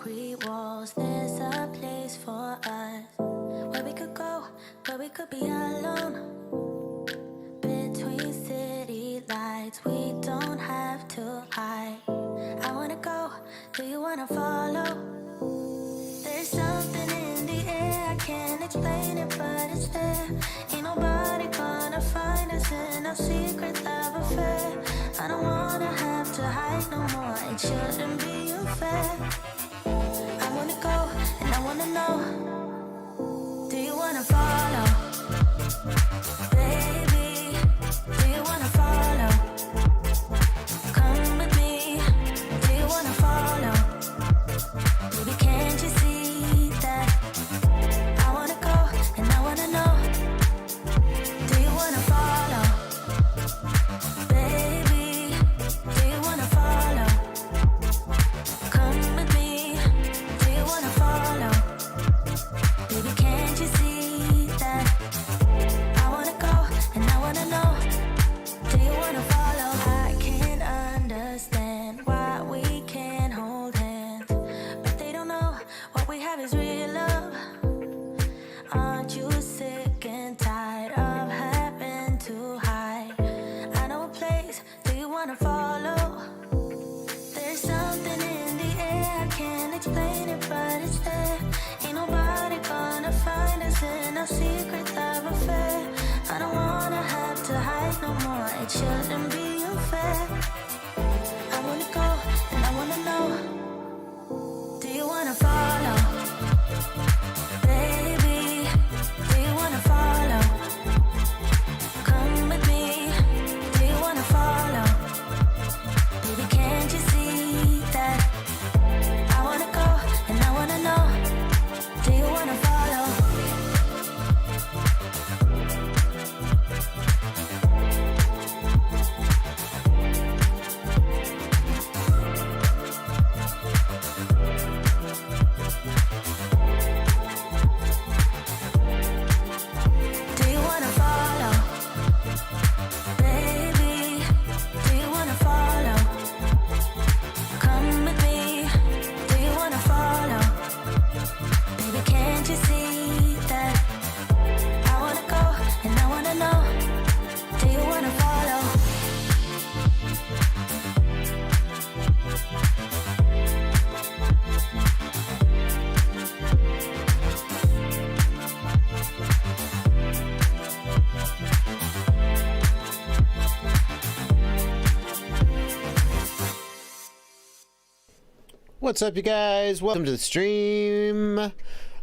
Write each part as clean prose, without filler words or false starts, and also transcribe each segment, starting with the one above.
concrete walls. There's a place for us where we could go, where we could be alone. Between city lights, we don't have to hide. I wanna go, do you wanna follow? There's something in the air, I can't explain it, but it's there. Ain't nobody gonna find us in our secret love affair. I don't wanna have to hide no more, it shouldn't be unfair. I wanna go, and I wanna know, do you wanna follow? Baby, do you wanna follow? Come with me, do you wanna follow? Baby, can't you see that? I wanna go, and I wanna know, do you wanna follow? Baby, do you wanna follow? Come with me, do you wanna follow? Baby, can't you see that? I wanna go, and I wanna know, do you wanna follow? I can't understand why we can't hold hands, but they don't know what we have is real love. Aren't you sick and tired of having to hide? I know a place, do you wanna follow? There's something in the air, I can't explain it, but it's there. Ain't nobody gonna find us in our secret love affair. I don't wanna have to hide no more, it shouldn't be unfair. I wanna go, and I wanna know, do you wanna follow? Baby, do you wanna follow? Come with me, do you wanna follow? Baby, can't you see that? I wanna go, and I wanna know, do you wanna follow? Do you wanna follow? Baby, do you wanna follow? Come with me, do you wanna follow? Baby, can't you see that? I wanna go, and I wanna know, do you wanna follow? What's up, you guys? Welcome to the stream.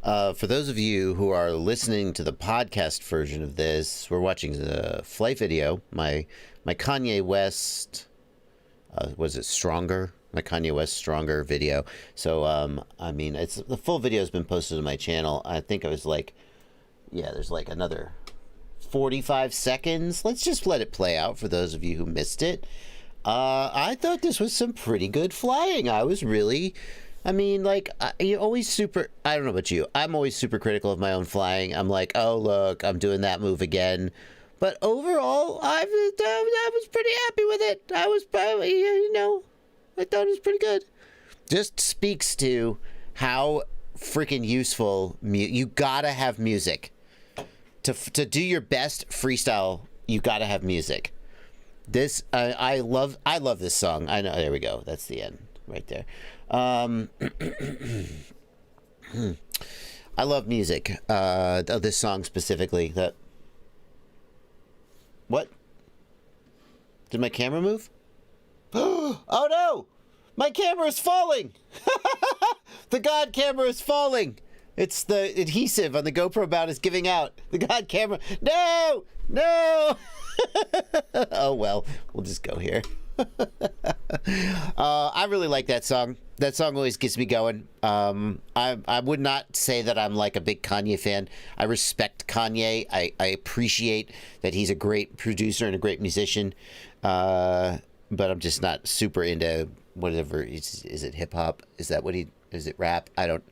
For those of you who are listening to the podcast version of this, we're watching the flight video. My Kanye West, was it Stronger? My Kanye West Stronger video. So, I mean, it's the full video has been posted on my channel. I think I was like, yeah, there's like another 45 seconds. Let's just let it play out for those of you who missed it. I thought this was some pretty good flying. I was really, I mean, like, you're always super, I don't know about you, I'm always super critical of my own flying. I'm like, oh, look, I'm doing that move again. But overall, I was pretty happy with it. I was probably, you know, I thought it was pretty good. Just speaks to how freaking useful, you gotta have music. To do your best freestyle, you gotta have music. This I love this song. I know, there we go, that's the end right there. I love music, this song specifically. That, what did my camera move? Oh no, my camera is falling. The God camera is falling. It's the adhesive on the GoPro mount is giving out. The God camera, no. Oh well, we'll just go here. I really like that song. That song always gets me going. I would not say that I'm like a big Kanye fan. I respect Kanye. I appreciate that he's a great producer and a great musician. But I'm just not super into whatever. Is it hip hop? Is that what is it rap? I don't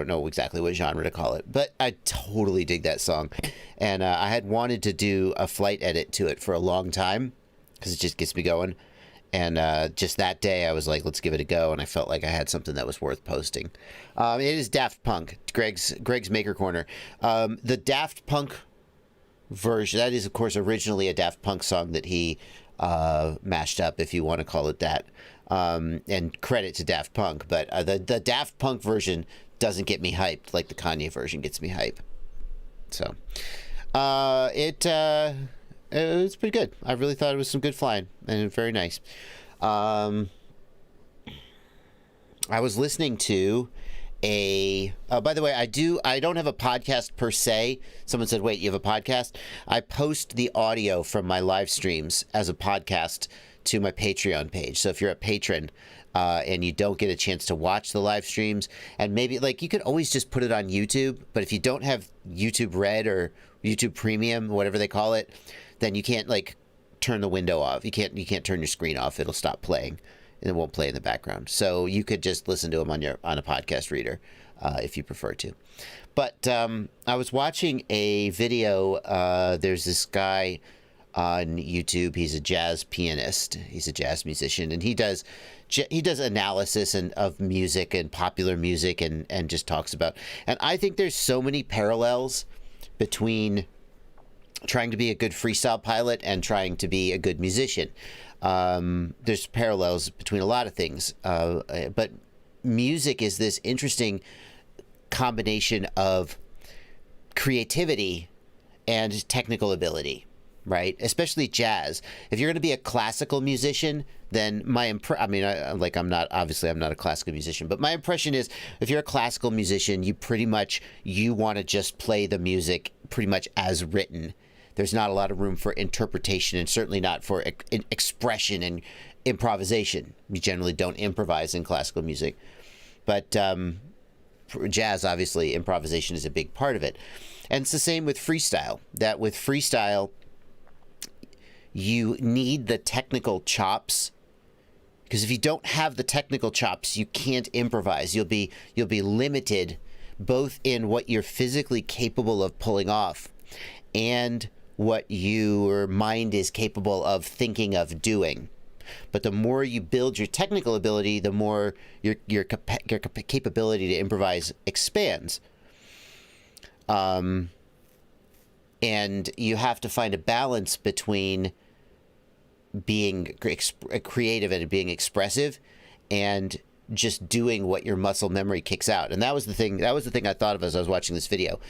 know exactly what genre to call it, but I totally dig that song. And I had wanted to do a flight edit to it for a long time because it just gets me going. just that day, I was like, let's give it a go, and I felt like I had something that was worth posting. It is Daft Punk, Greg's Maker Corner. The Daft Punk version, that is, of course, originally a Daft Punk song that he mashed up, if you want to call it that. And credit to Daft Punk, but the Daft Punk version doesn't get me hyped like the Kanye version gets me hype. So it was pretty good. I really thought it was some good flying and very nice. I was listening to by the way, I don't have a podcast per se. Someone said, wait, you have a podcast? I post the audio from my live streams as a podcast to my Patreon page. So if you're a patron and you don't get a chance to watch the live streams, and maybe like you could always just put it on YouTube, but if you don't have YouTube Red or YouTube Premium, whatever they call it, then you can't like turn the window off. You can't turn your screen off. It'll stop playing and it won't play in the background. So you could just listen to them on a podcast reader if you prefer to. But I was watching a video. There's this guy on YouTube. He's a jazz pianist. He's a jazz musician, and he does analysis of music and popular music and just talks about. And I think there's so many parallels between trying to be a good freestyle pilot and trying to be a good musician. There's parallels between a lot of things, but music is this interesting combination of creativity and technical ability, right? Especially jazz. If you're going to be a classical musician, then I'm not a classical musician, but my impression is if you're a classical musician, you want to just play the music pretty much as written. There's not a lot of room for interpretation, and certainly not for expression and improvisation. You generally don't improvise in classical music. But for jazz, obviously, improvisation is a big part of it. And it's the same with freestyle. That with freestyle, you need the technical chops. Because if you don't have the technical chops, you can't improvise. You'll be limited both in what you're physically capable of pulling off and what your mind is capable of thinking of doing. But the more you build your technical ability, the more your capability to improvise expands. And you have to find a balance between being creative and being expressive and just doing what your muscle memory kicks out. And that was the thing I thought of as I was watching this video.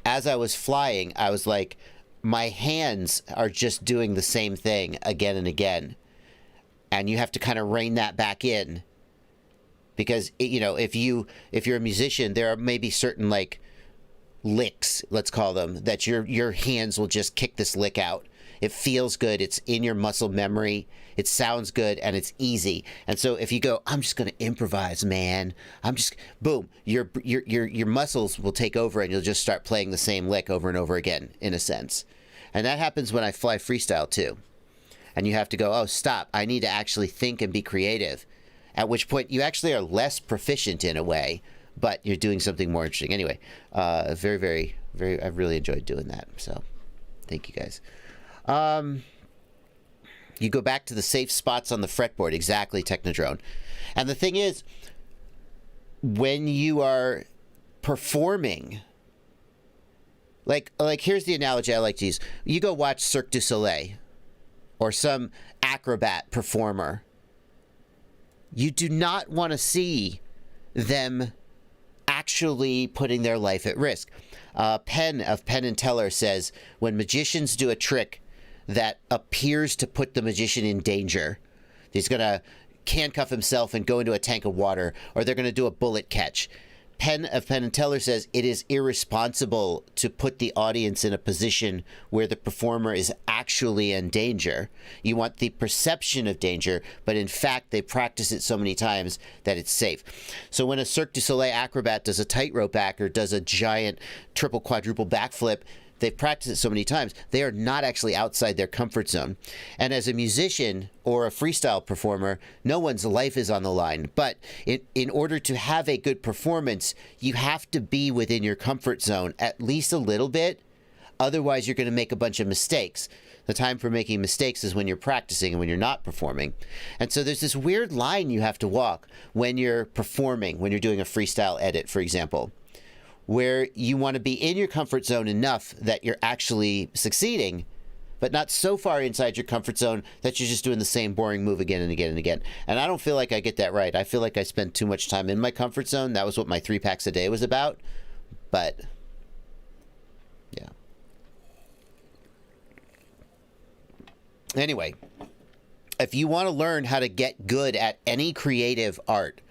As I was flying, I was like, my hands are just doing the same thing again and again. And you have to kind of rein that back in. Because, if you're a musician, there are maybe certain like licks, let's call them, that your hands will just kick this lick out. It feels good. It's in your muscle memory. It sounds good, and it's easy. And so if you go, I'm just going to improvise, man. Boom. Your muscles will take over, and you'll just start playing the same lick over and over again, in a sense. And that happens when I fly freestyle too. And you have to go, oh, stop. I need to actually think and be creative. At which point you actually are less proficient in a way, but you're doing something more interesting. Anyway, very, very, very, I've really enjoyed doing that. So thank you guys. You go back to the safe spots on the fretboard. Exactly, Technodrone. And the thing is, when you are performing, like here's the analogy I like to use. You go watch Cirque du Soleil or some acrobat performer. You do not want to see them actually putting their life at risk. Penn of Penn and Teller says, when magicians do a trick that appears to put the magician in danger, he's going to handcuff himself and go into a tank of water, or they're going to do a bullet catch. Penn of Penn and Teller says it is irresponsible to put the audience in a position where the performer is actually in danger. You want the perception of danger, but in fact they practice it so many times that it's safe. So when a Cirque du Soleil acrobat does a tightrope act or does a giant triple quadruple backflip, they've practiced it so many times, they are not actually outside their comfort zone. And as a musician or a freestyle performer, no one's life is on the line. But in order to have a good performance, you have to be within your comfort zone at least a little bit. Otherwise, you're going to make a bunch of mistakes. The time for making mistakes is when you're practicing and when you're not performing. And so there's this weird line you have to walk when you're performing, when you're doing a freestyle edit, for example, where you want to be in your comfort zone enough that you're actually succeeding, but not so far inside your comfort zone that you're just doing the same boring move again and again and again. And I don't feel like I get that right. I feel like I spend too much time in my comfort zone. That was what my 3 packs a day was about. But yeah. Anyway, if you want to learn how to get good at any creative art,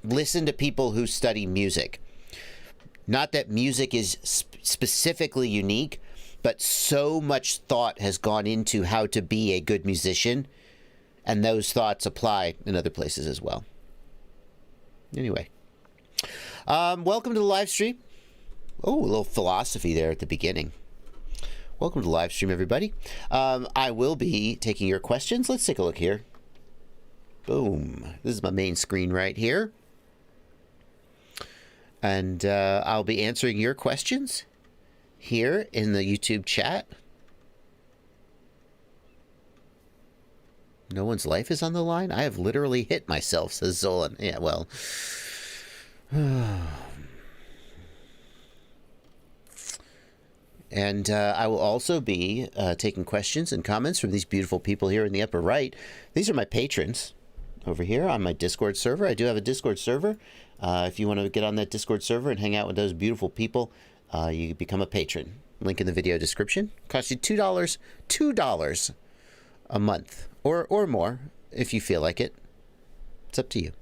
listen to people who study music. Not that music is specifically unique, but so much thought has gone into how to be a good musician, and those thoughts apply in other places as well. Anyway, welcome to the live stream. Oh, a little philosophy there at the beginning. Welcome to the live stream, everybody. I will be taking your questions. Let's take a look here. Boom. This is my main screen right here. And I'll be answering your questions here in the YouTube chat. No one's life is on the line? I have literally hit myself, says Zolan. Yeah, well. And I will also be taking questions and comments from these beautiful people here in the upper right. These are my patrons over here on my Discord server. I do have a Discord server. If you want to get on that Discord server and hang out with those beautiful people, you become a patron. Link in the video description. Costs you $2 a month or more if you feel like it. It's up to you.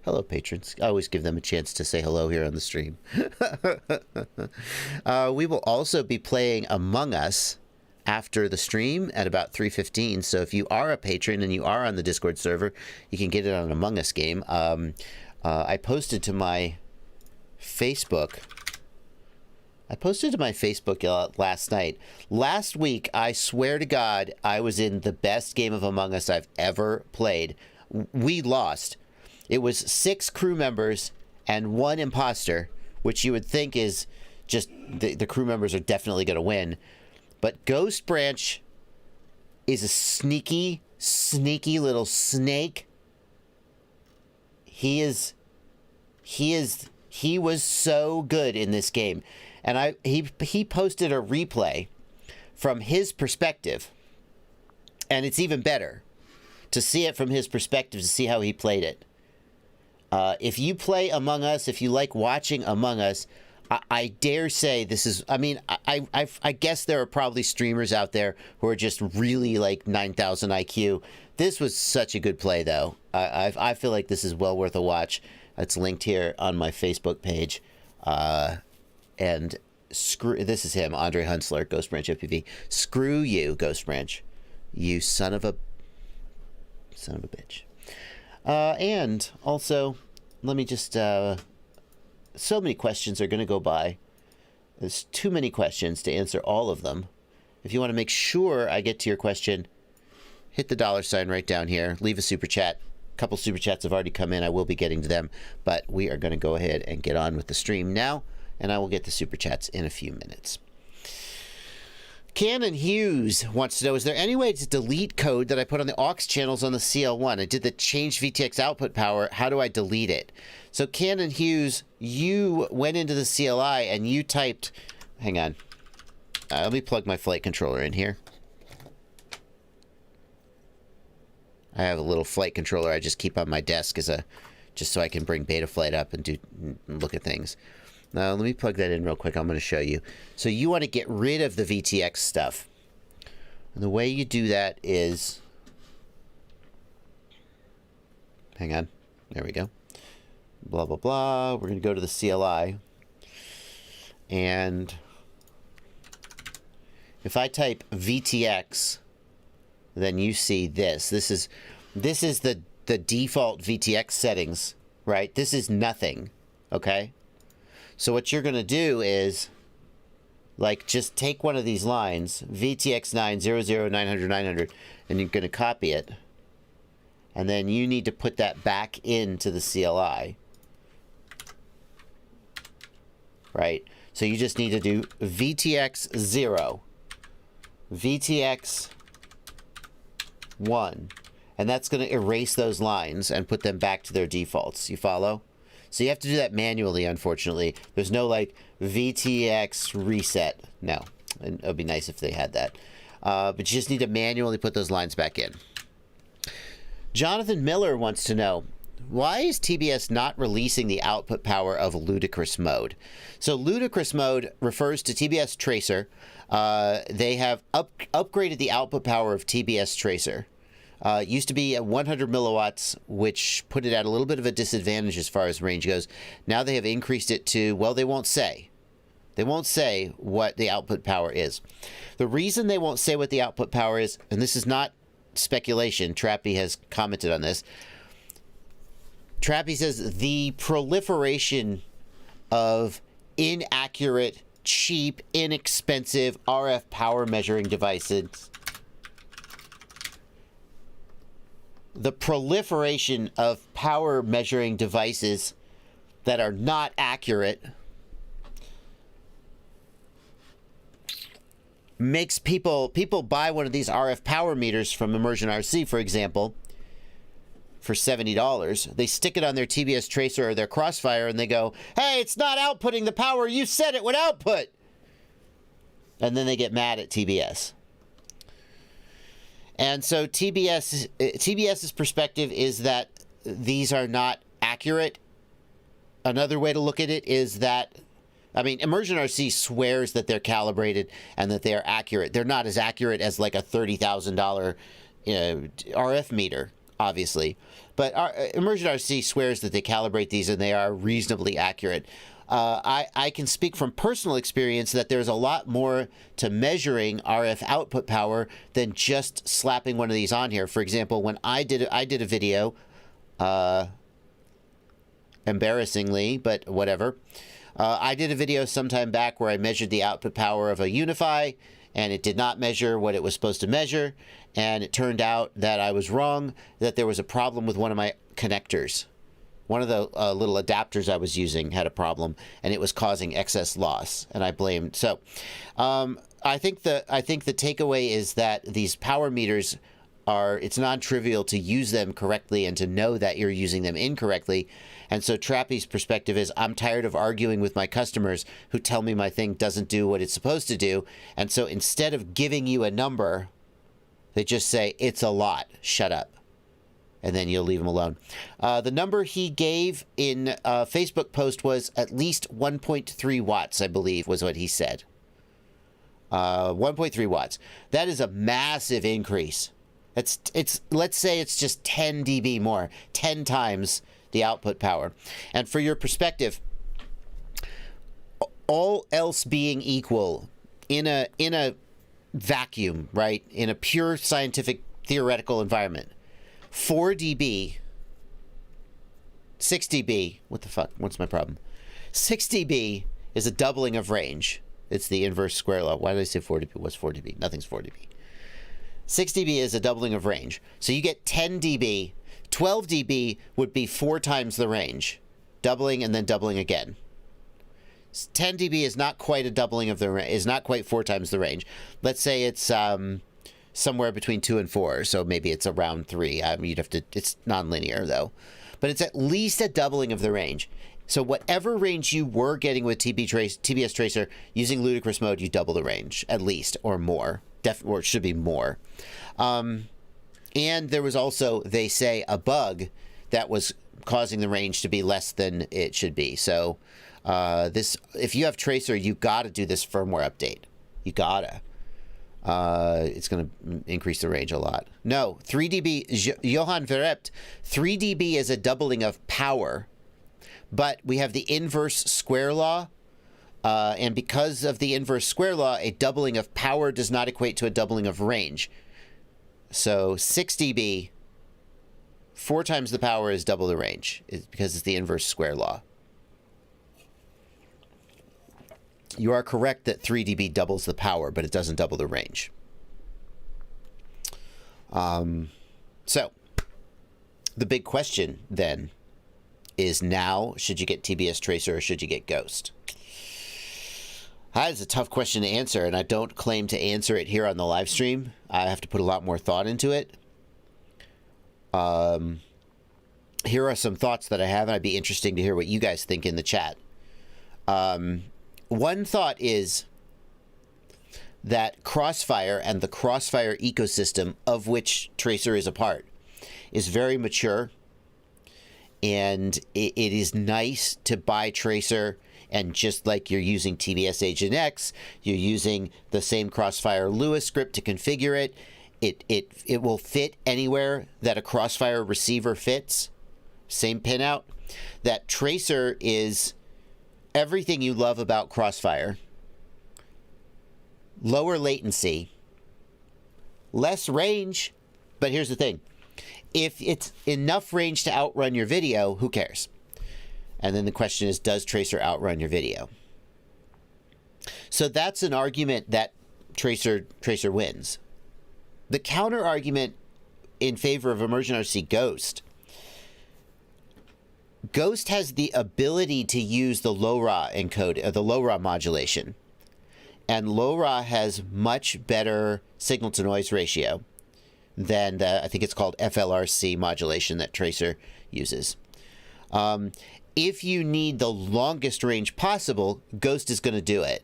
Hello, patrons. I always give them a chance to say hello here on the stream. We will also be playing Among Us after the stream at about 3:15. So if you are a patron and you are on the Discord server, you can get it on an Among Us game. I posted to my Facebook. Last night. Last week, I swear to God, I was in the best game of Among Us I've ever played. We lost. It was 6 crew members and 1 imposter, which you would think is just the crew members are definitely going to win. But Ghost Branch is a sneaky little snake. He was so good in this game. And he posted a replay from his perspective. And it's even better to see it from his perspective, to see how he played it. If you play Among Us, if you like watching Among Us, I dare say this is, I mean, I guess there are probably streamers out there who are just really like 9,000 IQ. This was such a good play, though. I feel like this is well worth a watch. It's linked here on my Facebook page. And this is him, Andre Hunsler, Ghost Branch OPV. Screw you, Ghost Branch. You son of a bitch. And also, let me just, so many questions are going to go by. There's too many questions to answer all of them. If you want to make sure I get to your question, hit the $ right down here. Leave a super chat. A couple super chats have already come in. I will be getting to them, but we are going to go ahead and get on with the stream now, and I will get the super chats in a few minutes. Cannon Hughes wants to know, is there any way to delete code that I put on the aux channels on the CL1? I did the change VTX output power. How do I delete it? So Cannon Hughes, you went into the CLI and you typed, hang on. Let me plug my flight controller in here. I have a little flight controller I just keep on my desk just so I can bring Betaflight up and look at things. Now, let me plug that in real quick. I'm going to show you. So you want to get rid of the VTX stuff. And the way you do that is... Hang on. There we go. Blah, blah, blah. We're going to go to the CLI. And if I type VTX, then you see this. This is the default VTX settings, right? This is nothing, okay? So what you're going to do is, like, just take one of these lines, VTX 900 900 900, and you're going to copy it. And then you need to put that back into the CLI. Right? So you just need to do VTX 0. VTX 1. And that's going to erase those lines and put them back to their defaults. You follow? So you have to do that manually, unfortunately. There's no, like, VTX Reset. No. And it would be nice if they had that. But you just need to manually put those lines back in. Jonathan Miller wants to know, why is TBS not releasing the output power of ludicrous mode? So ludicrous mode refers to TBS Tracer. They have upgraded the output power of TBS Tracer. It used to be at 100 milliwatts, which put it at a little bit of a disadvantage as far as range goes. Now they have increased it to, well, they won't say. They won't say what the output power is. The reason they won't say what the output power is, and this is not speculation, Trappy has commented on this. Trappy says the proliferation of inaccurate, cheap, inexpensive RF power measuring devices. The proliferation of power measuring devices that are not accurate makes people buy one of these RF power meters from Immersion RC, for example, for $70. They stick it on their TBS Tracer or their Crossfire and they go, hey, it's not outputting the power you said it would output. And then they get mad at TBS. And so TBS's perspective is that these are not accurate. Another way to look at it is that, I mean, Immersion RC swears that they're calibrated and that they are accurate. They're not as accurate as like a $30,000 RF meter, obviously. But Immersion RC swears that they calibrate these and they are reasonably accurate. I can speak from personal experience that there's a lot more to measuring RF output power than just slapping one of these on here. For example, when I did a video, embarrassingly, but whatever. I did a video sometime back where I measured the output power of a Unify, and it did not measure what it was supposed to measure, and it turned out that I was wrong, that there was a problem with one of my connectors. One of the little adapters I was using had a problem, and it was causing excess loss, and I blamed. So I think the takeaway is that these power meters it's non-trivial to use them correctly and to know that you're using them incorrectly. And so Trappy's perspective is, I'm tired of arguing with my customers who tell me my thing doesn't do what it's supposed to do. And so instead of giving you a number, they just say, it's a lot, shut up. And then you'll leave them alone. The number he gave in a Facebook post was at least 1.3 watts, I believe, was what he said. 1.3 watts. That is a massive increase. Let's say it's just 10 dB more, 10 times the output power. And for your perspective, all else being equal, in a vacuum, right? In a pure scientific theoretical environment, 4 dB, 6 dB, what the fuck? What's my problem? 6 dB is a doubling of range. It's the inverse square law. Why did I say 4 dB? What's 4 dB? Nothing's 4 dB. 6 dB is a doubling of range. So you get 10 dB. 12 dB would be 4 times the range, doubling and then doubling again. 10 dB is not quite a doubling of the range, is not quite 4 times the range. Let's say it's somewhere between 2 and 4, so maybe it's around 3. I mean, you'd have to, it's nonlinear though, but it's at least a doubling of the range. So whatever range you were getting with TBS Tracer using ludicrous mode, you double the range at least, or more. Or it should be more. And there was also, they say, a bug that was causing the range to be less than it should be. So if you have Tracer, you got to do this firmware update. You gotta. It's going to increase the range a lot. No, 3 dB, Johan Verrept, 3 dB is a doubling of power, but we have the inverse square law, and because of the inverse square law, a doubling of power does not equate to a doubling of range. So 6 dB, 4 times the power is double the range, because it's the inverse square law. You are correct that 3 dB doubles the power, but it doesn't double the range. So, the big question then is now, should you get TBS Tracer or should you get Ghost? That is a tough question to answer, and I don't claim to answer it here on the live stream. I have to put a lot more thought into it. Here are some thoughts that I have, and I'd be interesting to hear what you guys think in the chat. One thought is that Crossfire and the Crossfire ecosystem, of which Tracer is a part, is very mature, and it is nice to buy Tracer, and just like you're using TBS Agent X, you're using the same Crossfire Lewis script to configure it. It will fit anywhere that a Crossfire receiver fits. Same pinout. That Tracer is everything you love about Crossfire. Lower latency, less range, but here's the thing. If it's enough range to outrun your video, who cares? And then the question is, does Tracer outrun your video? So that's an argument that Tracer wins. The counter argument in favor of Immersion RC Ghost has the ability to use the LoRa encode, the LoRa modulation. And LoRa has much better signal-to-noise ratio than I think it's called FLRC modulation that Tracer uses. If you need the longest range possible, Ghost is going to do it.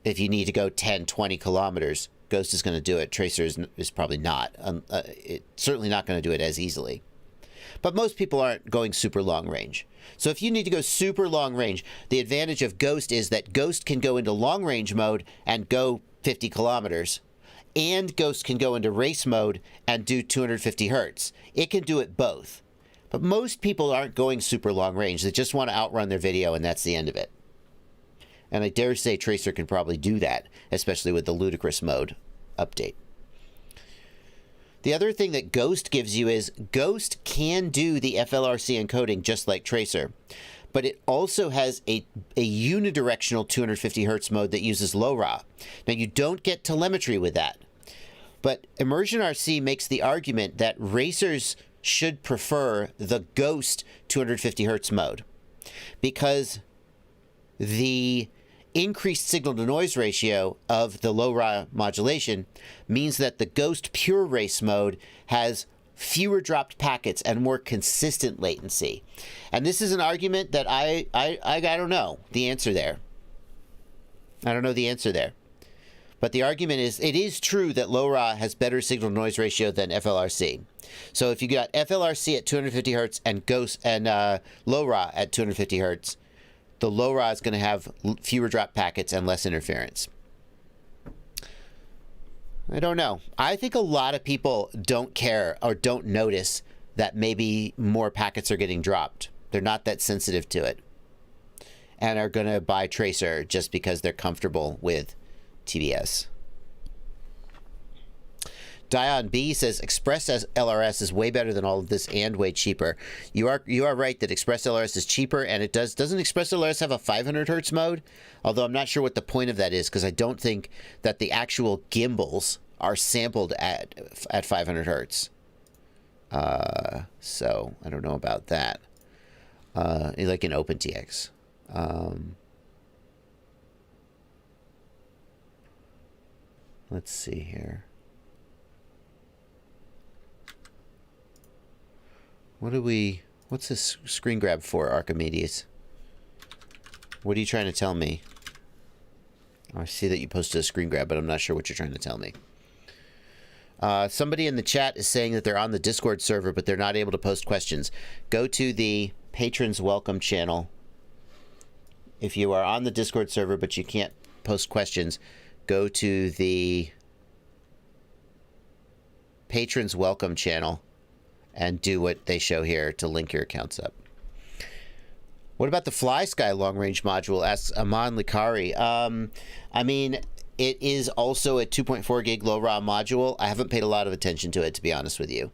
If you need to go 10, 20 kilometers, Ghost is going to do it. Tracer is probably not. It's certainly not going to do it as easily. But most people aren't going super long range. So if you need to go super long range, the advantage of Ghost is that Ghost can go into long range mode and go 50 kilometers. And Ghost can go into race mode and do 250 hertz. It can do it both. But most people aren't going super long range. They just want to outrun their video, and that's the end of it. And I dare say Tracer can probably do that, especially with the ludicrous mode update. The other thing that Ghost gives you is Ghost can do the FLRC encoding just like Tracer, but it also has a unidirectional 250 hertz mode that uses LoRa. Now, you don't get telemetry with that, but Immersion RC makes the argument that racers should prefer the Ghost 250 hertz mode because the increased signal-to-noise ratio of the LoRa modulation means that the Ghost pure race mode has fewer dropped packets and more consistent latency. And this is an argument that I don't know the answer there. I don't know the answer there. But the argument is, it is true that LoRa has better signal-to-noise ratio than FLRC. So if you got FLRC at 250 hertz and Ghost and LoRa at 250 hertz, the LoRa is going to have fewer drop packets and less interference. I don't know. I think a lot of people don't care or don't notice that maybe more packets are getting dropped. They're not that sensitive to it and are going to buy Tracer just because they're comfortable with TBS. Dion B says Express LRS is way better than all of this and way cheaper. You are right that Express LRS is cheaper, and it doesn't Express LRS have a 500 hertz mode? Although I'm not sure what the point of that is, because I don't think that the actual gimbals are sampled at 500 hertz. So I don't know about that. Like in OpenTX. Let's see here. What's this screen grab for, Archimedes? What are you trying to tell me? I see that you posted a screen grab, but I'm not sure what you're trying to tell me. Somebody in the chat is saying that they're on the Discord server, but they're not able to post questions. Go to the Patrons Welcome channel. If you are on the Discord server, but you can't post questions, go to the Patrons Welcome channel and do what they show here to link your accounts up. What about the FlySky long-range module? Asks Aman Likari. I mean, it is also a 2.4 gig low-raw module. I haven't paid a lot of attention to it, to be honest with you.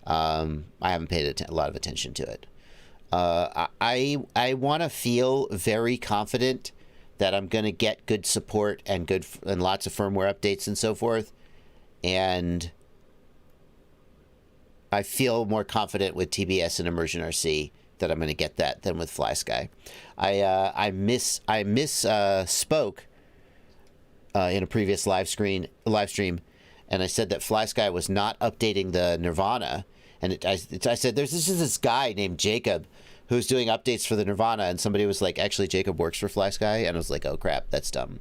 I haven't paid a lot of attention to it. I want to feel very confident that I'm going to get good support and lots of firmware updates and so forth. And I feel more confident with TBS and Immersion RC that I'm going to get that than with FlySky. I misspoke in a previous live stream, and I said that FlySky was not updating the Nirvana, and I said this is this guy named Jacob who's doing updates for the Nirvana, and somebody was like, actually Jacob works for FlySky, and I was like, oh crap, that's dumb.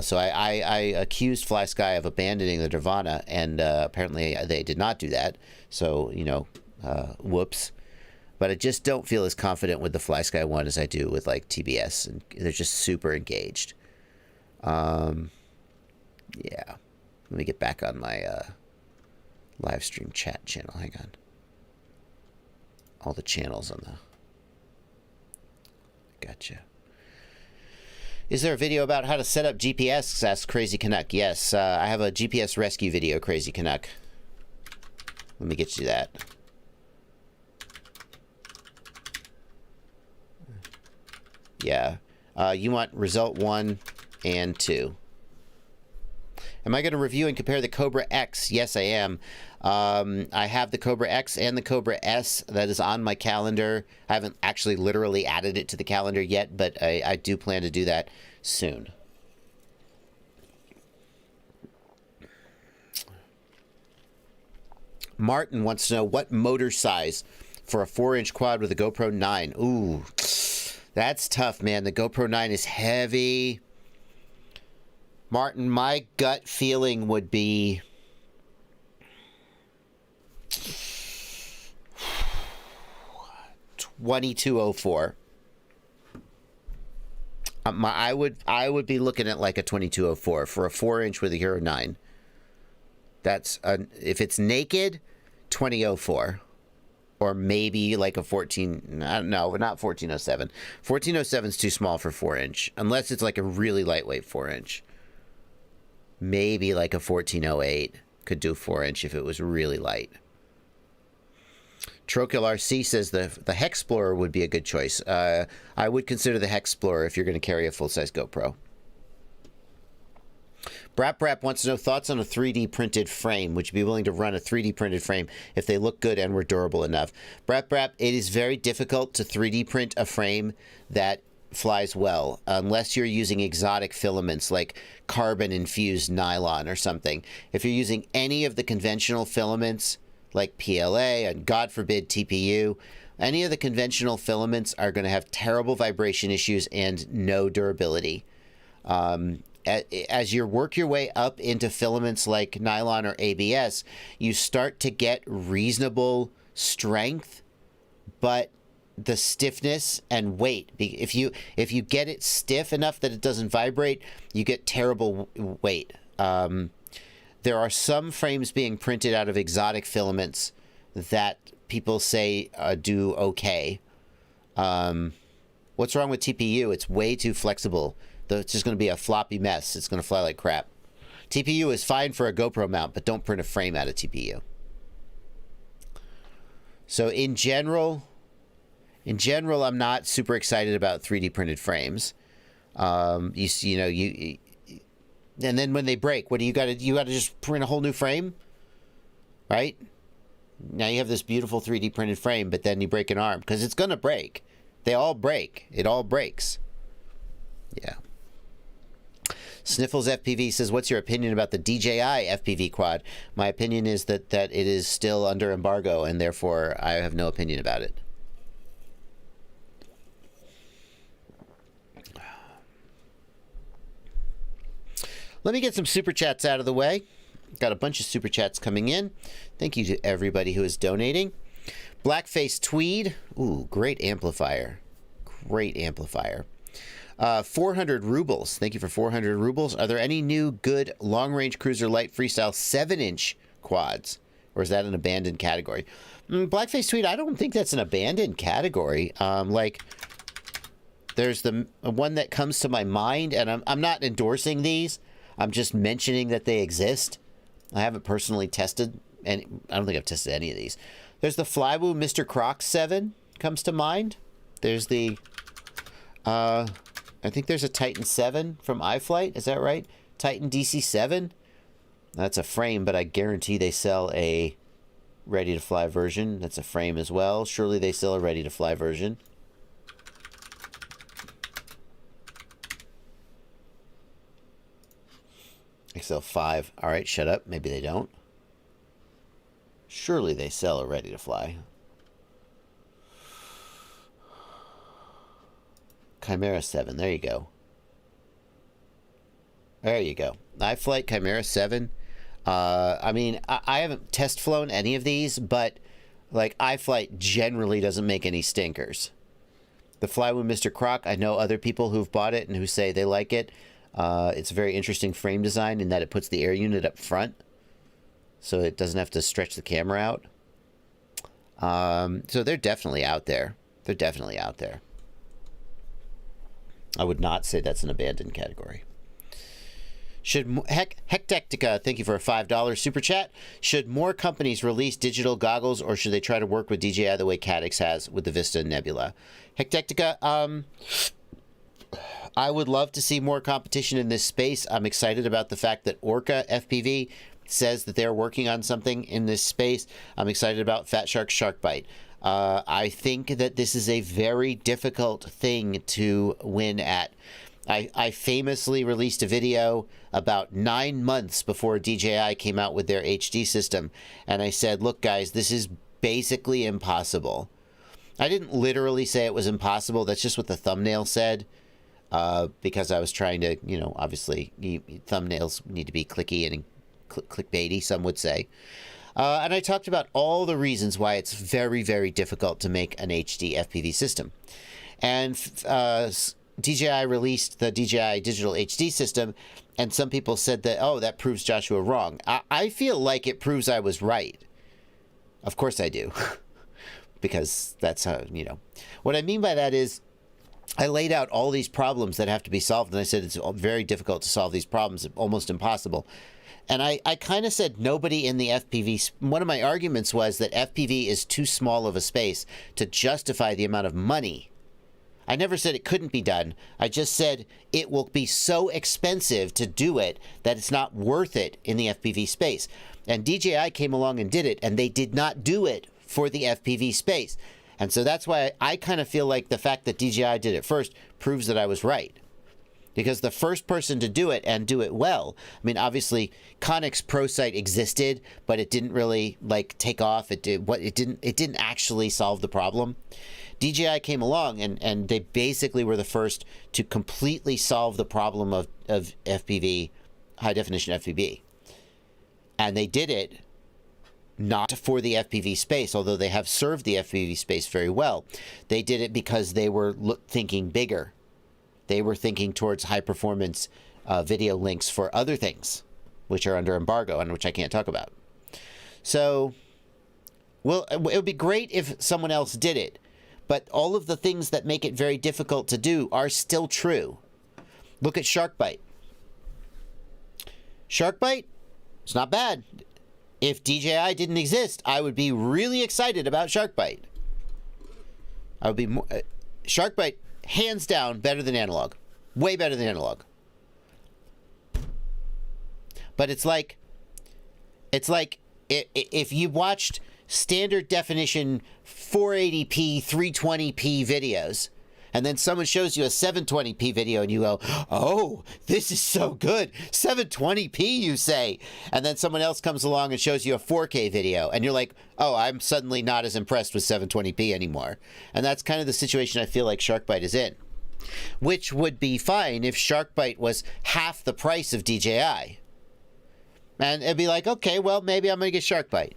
So I accused FlySky of abandoning the Nirvana, and apparently they did not do that. So, you know, whoops. But I just don't feel as confident with the FlySky one as I do with like TBS, and they're just super engaged. Yeah. Let me get back on my live stream chat channel. Hang on. All the channels on the... Gotcha. Is there a video about how to set up GPS? Asks Crazy Canuck. Yes, I have a GPS rescue video, Crazy Canuck. Let me get you that. Yeah. You want result 1 and 2. Am I going to review and compare the Cobra X? Yes, I am. I have the Cobra X and the Cobra S. That is on my calendar. I haven't actually literally added it to the calendar yet, but I do plan to do that soon. Martin wants to know what motor size for a 4-inch quad with a GoPro 9. Ooh, that's tough, man. The GoPro 9 is heavy. Martin, my gut feeling would be 2204. I would be looking at like a 2204 for a 4-inch with a Hero 9. That's if it's naked, 2004, or maybe like a 14. No, not 1407. 1407 is too small for 4-inch, unless it's like a really lightweight 4-inch. Maybe like a 1408 could do 4-inch if it was really light. Trokil RC says the Hexplorer would be a good choice. I would consider the Hexplorer if you're going to carry a full-size GoPro. Brap wants to know thoughts on a 3D printed frame. Would you be willing to run a 3D printed frame if they look good and were durable enough? Brap, it is very difficult to 3D print a frame that flies well unless you're using exotic filaments like carbon infused nylon or something. If you're using any of the conventional filaments like PLA and God forbid TPU, any of the conventional filaments are going to have terrible vibration issues and no durability. As you work your way up into filaments like nylon or ABS, you start to get reasonable strength, but the stiffness and weight. If you get it stiff enough that it doesn't vibrate, you get terrible weight. There are some frames being printed out of exotic filaments that people say do okay. What's wrong with TPU? It's way too flexible. It's just going to be a floppy mess. It's going to fly like crap. TPU is fine for a GoPro mount, but don't print a frame out of TPU. So in general, I'm not super excited about 3D printed frames. And then when they break, what do you got to just print a whole new frame, right? Now you have this beautiful 3D printed frame, but then you break an arm because it's going to break. They all break. It all breaks. Yeah. Sniffles FPV says, what's your opinion about the DJI FPV quad? My opinion is that it is still under embargo, and therefore I have no opinion about it. Let me get some super chats out of the way. Got a bunch of super chats coming in. Thank you to everybody who is donating. Blackface Tweed. Ooh, great amplifier. Great amplifier. 400 rubles. Thank you for 400 rubles. Are there any new good long-range cruiser light freestyle 7-inch quads? Or is that an abandoned category? Blackface Tweed, I don't think that's an abandoned category. Like, there's the one that comes to my mind, and I'm not endorsing these. I'm just mentioning that they exist. I haven't personally tested, and I don't think I've tested any of these. There's the Flywoo Mr. Croc 7 comes to mind. There's the, I think there's a Titan 7 from iFlight. Is that right? Titan DC7. That's a frame, but I guarantee they sell a ready to fly version. That's a frame as well. Surely they sell a ready to fly version. XL5. All right, shut up. Maybe they don't. Surely they sell a ready to fly. Chimera 7. There you go. There you go. iFlight Chimera 7. I mean, I haven't test flown any of these, but like iFlight generally doesn't make any stinkers. The Fly with Mr. Croc, I know other people who've bought it and who say they like it. It's a very interesting frame design in that it puts the air unit up front, so it doesn't have to stretch the camera out. So they're definitely out there. They're definitely out there. I would not say that's an abandoned category. Hectectica, thank you for a $5 super chat. Should more companies release digital goggles, or should they try to work with DJI the way Caddx has with the Vista and Nebula? Hectectica, I would love to see more competition in this space. I'm excited about the fact that Orca FPV says that they're working on something in this space. I'm excited about Fat Shark Sharkbite. I think that this is a very difficult thing to win at. I famously released a video about 9 months before DJI came out with their HD system, and I said, look guys, this is basically impossible. I didn't literally say it was impossible. That's just what the thumbnail said, because I was trying to, you know, obviously thumbnails need to be clicky and clickbaity, some would say. And I talked about all the reasons why it's very, very difficult to make an HD FPV system. And DJI released the DJI Digital HD system, and some people said that, oh, that proves Joshua wrong. I feel like it proves I was right. Of course I do. Because that's how, you know. What I mean by that is, I laid out all these problems that have to be solved, and I said it's very difficult to solve these problems, almost impossible. And I kind of said nobody in the FPV... One of my arguments was that FPV is too small of a space to justify the amount of money. I never said it couldn't be done. I just said it will be so expensive to do it that it's not worth it in the FPV space. And DJI came along and did it, and they did not do it for the FPV space. And so that's why I kind of feel like the fact that DJI did it first proves that I was right. Because the first person to do it and do it well, I mean, obviously, Connex ProSight existed, but it didn't really like take off. It didn't actually solve the problem. DJI came along and they basically were the first to completely solve the problem of FPV, high definition FPV. And they did it not for the FPV space, although they have served the FPV space very well. They did it because they were thinking bigger. They were thinking towards high performance video links for other things, which are under embargo and which I can't talk about. So, well, it would be great if someone else did it. But all of the things that make it very difficult to do are still true. Look at Sharkbite. Sharkbite, it's not bad. If DJI didn't exist, I would be really excited about Sharkbite. I would be more... Sharkbite, hands down, better than analog. Way better than analog. But it's like if you watched standard definition 480p 320p videos, and then someone shows you a 720p video and you go, oh, this is so good, 720p, you say, and then someone else comes along and shows you a 4K video and you're like, oh, I'm suddenly not as impressed with 720p anymore. And that's kind of the situation I feel like Sharkbite is in, which would be fine if Sharkbite was half the price of DJI, and it'd be like, okay, well, maybe I'm gonna get Sharkbite.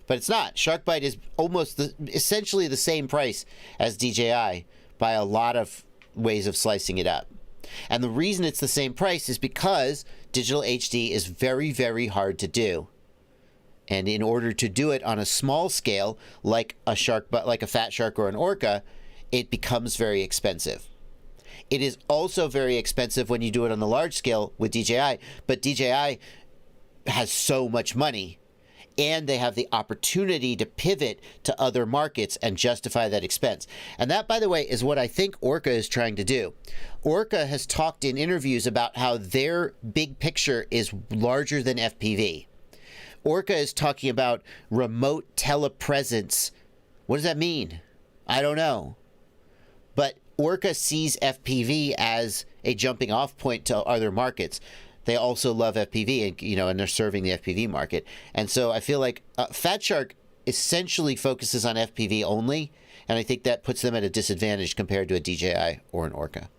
But it's not. Sharkbite is almost essentially the same price as DJI by a lot of ways of slicing it up. And the reason it's the same price is because digital HD is very, very hard to do. And in order to do it on a small scale, like a fat shark or an orca, it becomes very expensive. It is also very expensive when you do it on the large scale with DJI, but DJI has so much money, and they have the opportunity to pivot to other markets and justify that expense. And that, by the way, is what I think Orca is trying to do. Orca has talked in interviews about how their big picture is larger than FPV. Orca is talking about remote telepresence. What does that mean? I don't know. But Orca sees FPV as a jumping off point to other markets. They also love FPV, and and they're serving the FPV market. And so I feel like Fat Shark essentially focuses on FPV only, and I think that puts them at a disadvantage compared to a DJI or an Orca.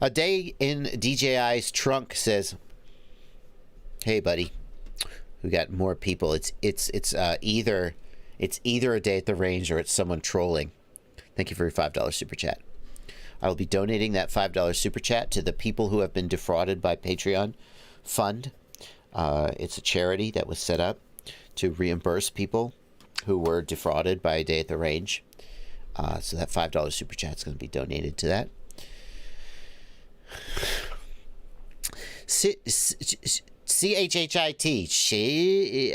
A day in DJI's trunk says, "Hey, buddy, we got more people. It's either a day at the range or it's someone trolling." Thank you for your $5 super chat. I will be donating that $5 super chat to the people who have been defrauded by Patreon Fund. It's a charity that was set up to reimburse people who were defrauded by a day at the range. So that $5 super chat is going to be donated to that. CHHIT.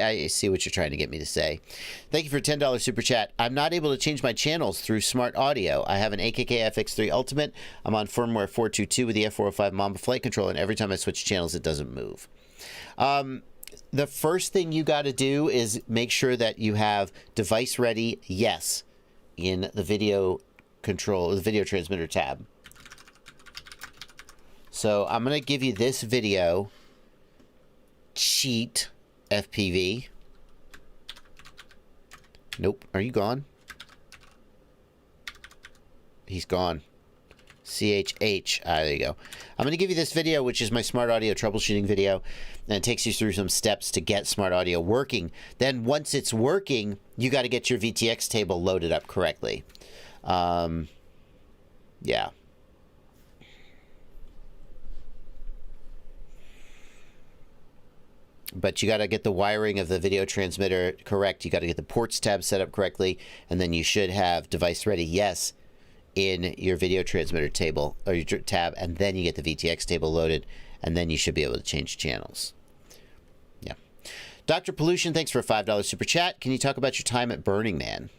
I see what you're trying to get me to say. Thank you for $10 super chat. I'm not able to change my channels through smart audio. I have an AKK FX3 Ultimate. I'm on firmware 422 with the F405 Mamba flight control, and every time I switch channels, it doesn't move. The first thing you got to do is make sure that you have device ready yes in the video control, the video transmitter tab. So I'm going to give you this video. Cheat FPV. Nope. Are you gone? He's gone. CHH. There you go. I'm going to give you this video, which is my smart audio troubleshooting video, and it takes you through some steps to get smart audio working. Then once it's working, you got to get your VTX table loaded up correctly. Yeah. But you got to get the wiring of the video transmitter correct. You got to get the ports tab set up correctly, and then you should have device ready yes in your video transmitter table or your tab, and then you get the VTX table loaded, and then you should be able to change channels. Yeah. Dr. Pollution, thanks for a $5 super chat. Can you talk about your time at Burning Man?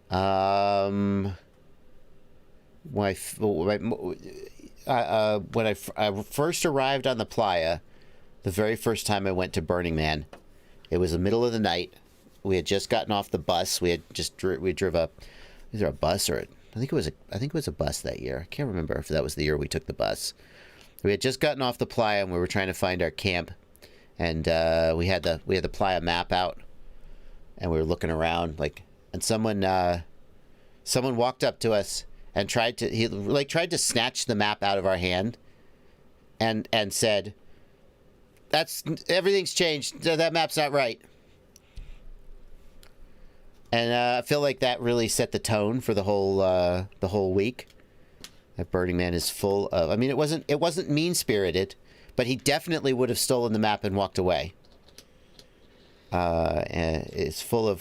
When I first arrived on the playa, the very first time I went to Burning Man, it was the middle of the night. We had just gotten off the bus. We drove up. Is there a bus or I think it was a bus that year. I can't remember if that was the year we took the bus. We had just gotten off the playa and we were trying to find our camp, and we had the playa map out, and we were looking around and someone walked up to us and tried to snatch the map out of our hand, and said, everything's changed. That map's not right. And I feel like that really set the tone for the whole week. That Burning Man is full of. I mean, it wasn't mean-spirited, but he definitely would have stolen the map and walked away. And it's full of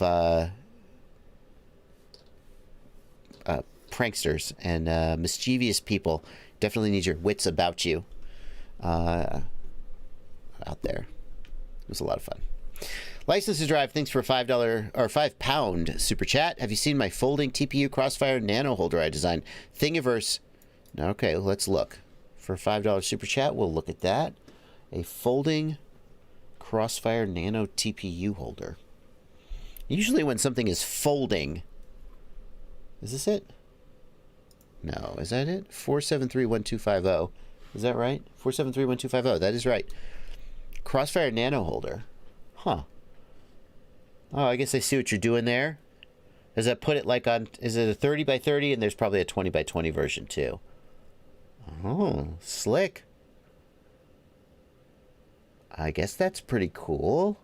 pranksters and mischievous people. Definitely need your wits about you. Out there. It was a lot of fun. License to Drive, thanks for a $5 or £5 super chat. Have you seen my folding TPU Crossfire Nano holder I designed? Thingiverse. Okay, let's look. For a $5 super chat, we'll look at that. A folding Crossfire Nano TPU holder. Usually when something is folding, is this it? No, is that it? 4731250. Is that right? 4731250. That is right. Crossfire Nano holder. Huh. Oh, I guess I see what you're doing there. Does that put it is it a 30 by 30? And there's probably a 20 by 20 version too. Oh, slick. I guess that's pretty cool.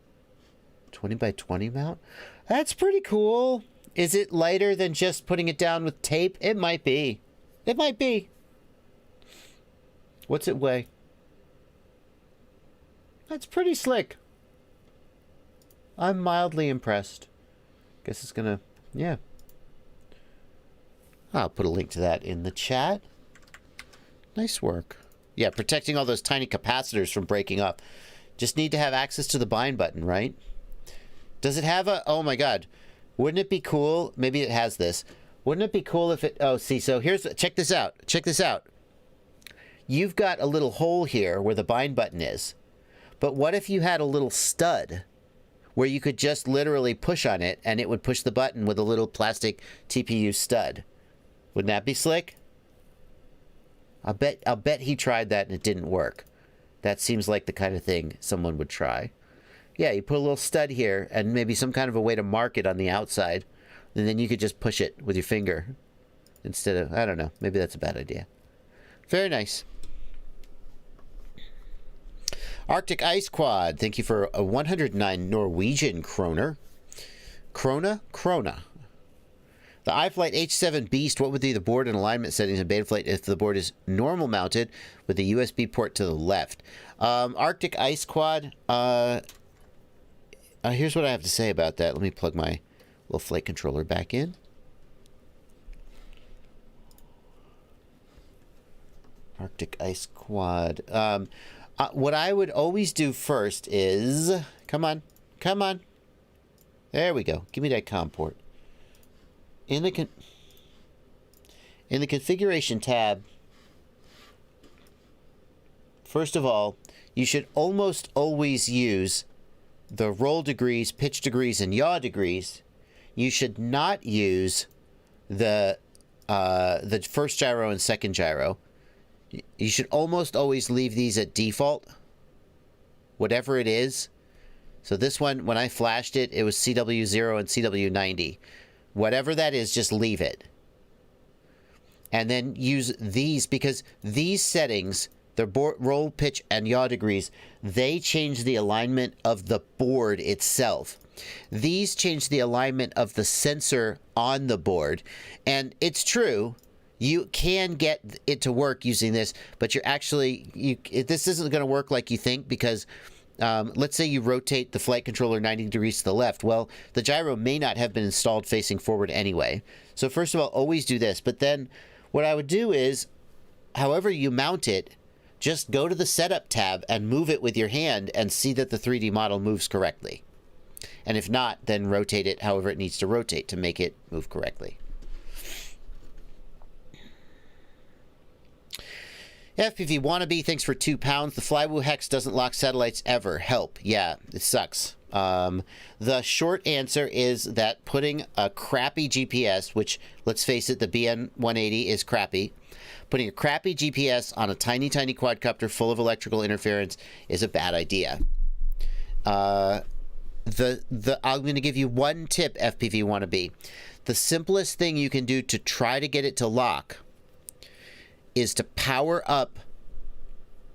20 by 20 mount? That's pretty cool. Is it lighter than just putting it down with tape? It might be. It might be. What's it weigh? That's pretty slick. I'm mildly impressed. Guess it's gonna, yeah. I'll put a link to that in the chat. Nice work. Yeah, protecting all those tiny capacitors from breaking up. Just need to have access to the bind button, right? Does it have a, oh my god. Wouldn't it be cool? Maybe it has this. Wouldn't it be cool if it, oh, see, so here's, check this out. Check this out. you've got a little hole here where the bind button is. But what if you had a little stud where you could just literally push on it and it would push the button with a little plastic TPU stud? Wouldn't that be slick? I'll bet he tried that and it didn't work. That seems like the kind of thing someone would try. Yeah, you put a little stud here and maybe some kind of a way to mark it on the outside. And then you could just push it with your finger instead of, I don't know, maybe that's a bad idea. Very nice. Arctic Ice Quad, thank you for a 109 Norwegian kroner. Krona. The iFlight H7 Beast, what would be the board and alignment settings in Betaflight if the board is normal mounted with the USB port to the left? Arctic Ice Quad, here's what I have to say about that. Let me plug my little flight controller back in. Arctic Ice Quad. What I would always do first is... Come on. There we go. Give me that COM port. In the configuration tab, first of all, you should almost always use the roll degrees, pitch degrees, and yaw degrees. You should not use the first gyro and second gyro. You should almost always leave these at default, whatever it is. So this one, when I flashed it, it was CW0 and CW90. Whatever that is, just leave it. And then use these, because these settings, the roll, pitch, and yaw degrees, they change the alignment of the board itself. These change the alignment of the sensor on the board. And it's true, you can get it to work using this, but you're actually, this isn't going to work like you think, because let's say you rotate the flight controller 90 degrees to the left. Well, the gyro may not have been installed facing forward anyway. So first of all, always do this. But then what I would do is, however you mount it, just go to the setup tab and move it with your hand and see that the 3D model moves correctly. And if not, then rotate it however it needs to rotate to make it move correctly. FPV Wannabe, thanks for £2. The Flywoo Hex doesn't lock satellites ever. Help. Yeah, it sucks. The short answer is that putting a crappy GPS, which, let's face it, the BN-180 is crappy. Putting a crappy GPS on a tiny, tiny quadcopter full of electrical interference is a bad idea. I'm going to give you one tip, FPV Wannabe. The simplest thing you can do to try to get it to lock is to power up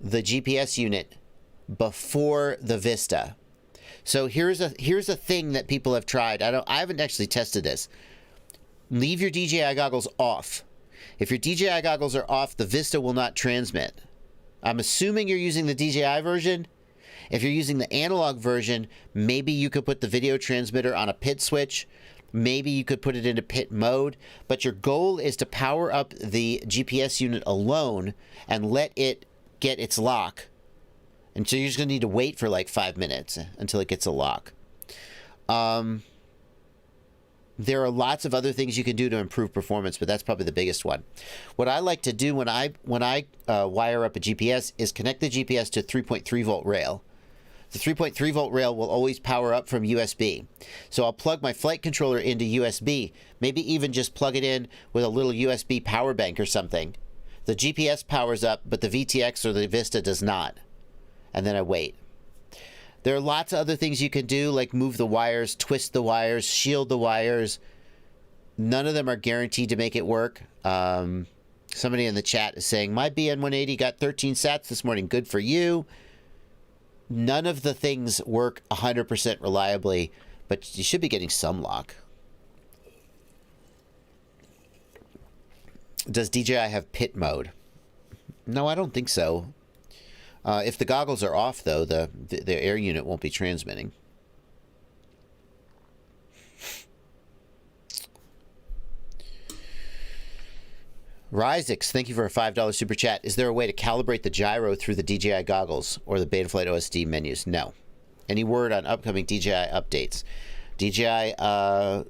the GPS unit before the Vista. So here's a thing that people have tried. I haven't actually tested this. Leave your DJI goggles off. If your DJI goggles are off, the Vista will not transmit. I'm assuming you're using the DJI version. If you're using the analog version, maybe you could put the video transmitter on a PIT switch. Maybe you could put it into PIT mode, but your goal is to power up the GPS unit alone and let it get its lock. And so you're just going to need to wait for like 5 minutes until it gets a lock. There are lots of other things you can do to improve performance, but that's probably the biggest one. What I like to do when I wire up a GPS is connect the GPS to a 3.3 volt rail. The 3.3 volt rail will always power up from USB. So I'll plug my flight controller into USB, maybe even just plug it in with a little USB power bank or something. The GPS powers up, but the VTX or the Vista does not. And then I wait. There are lots of other things you can do, like move the wires, twist the wires, shield the wires. None of them are guaranteed to make it work. Somebody in the chat is saying, my BN-180 got 13 sats this morning. Good for you. None of the things work 100% reliably, but you should be getting some lock. Does DJI have PIT mode? No, I don't think so. If the goggles are off, though, the air unit won't be transmitting. Ryzix, thank you for a $5 super chat. Is there a way to calibrate the gyro through the DJI goggles or the Betaflight OSD menus? No. Any word on upcoming DJI updates? We know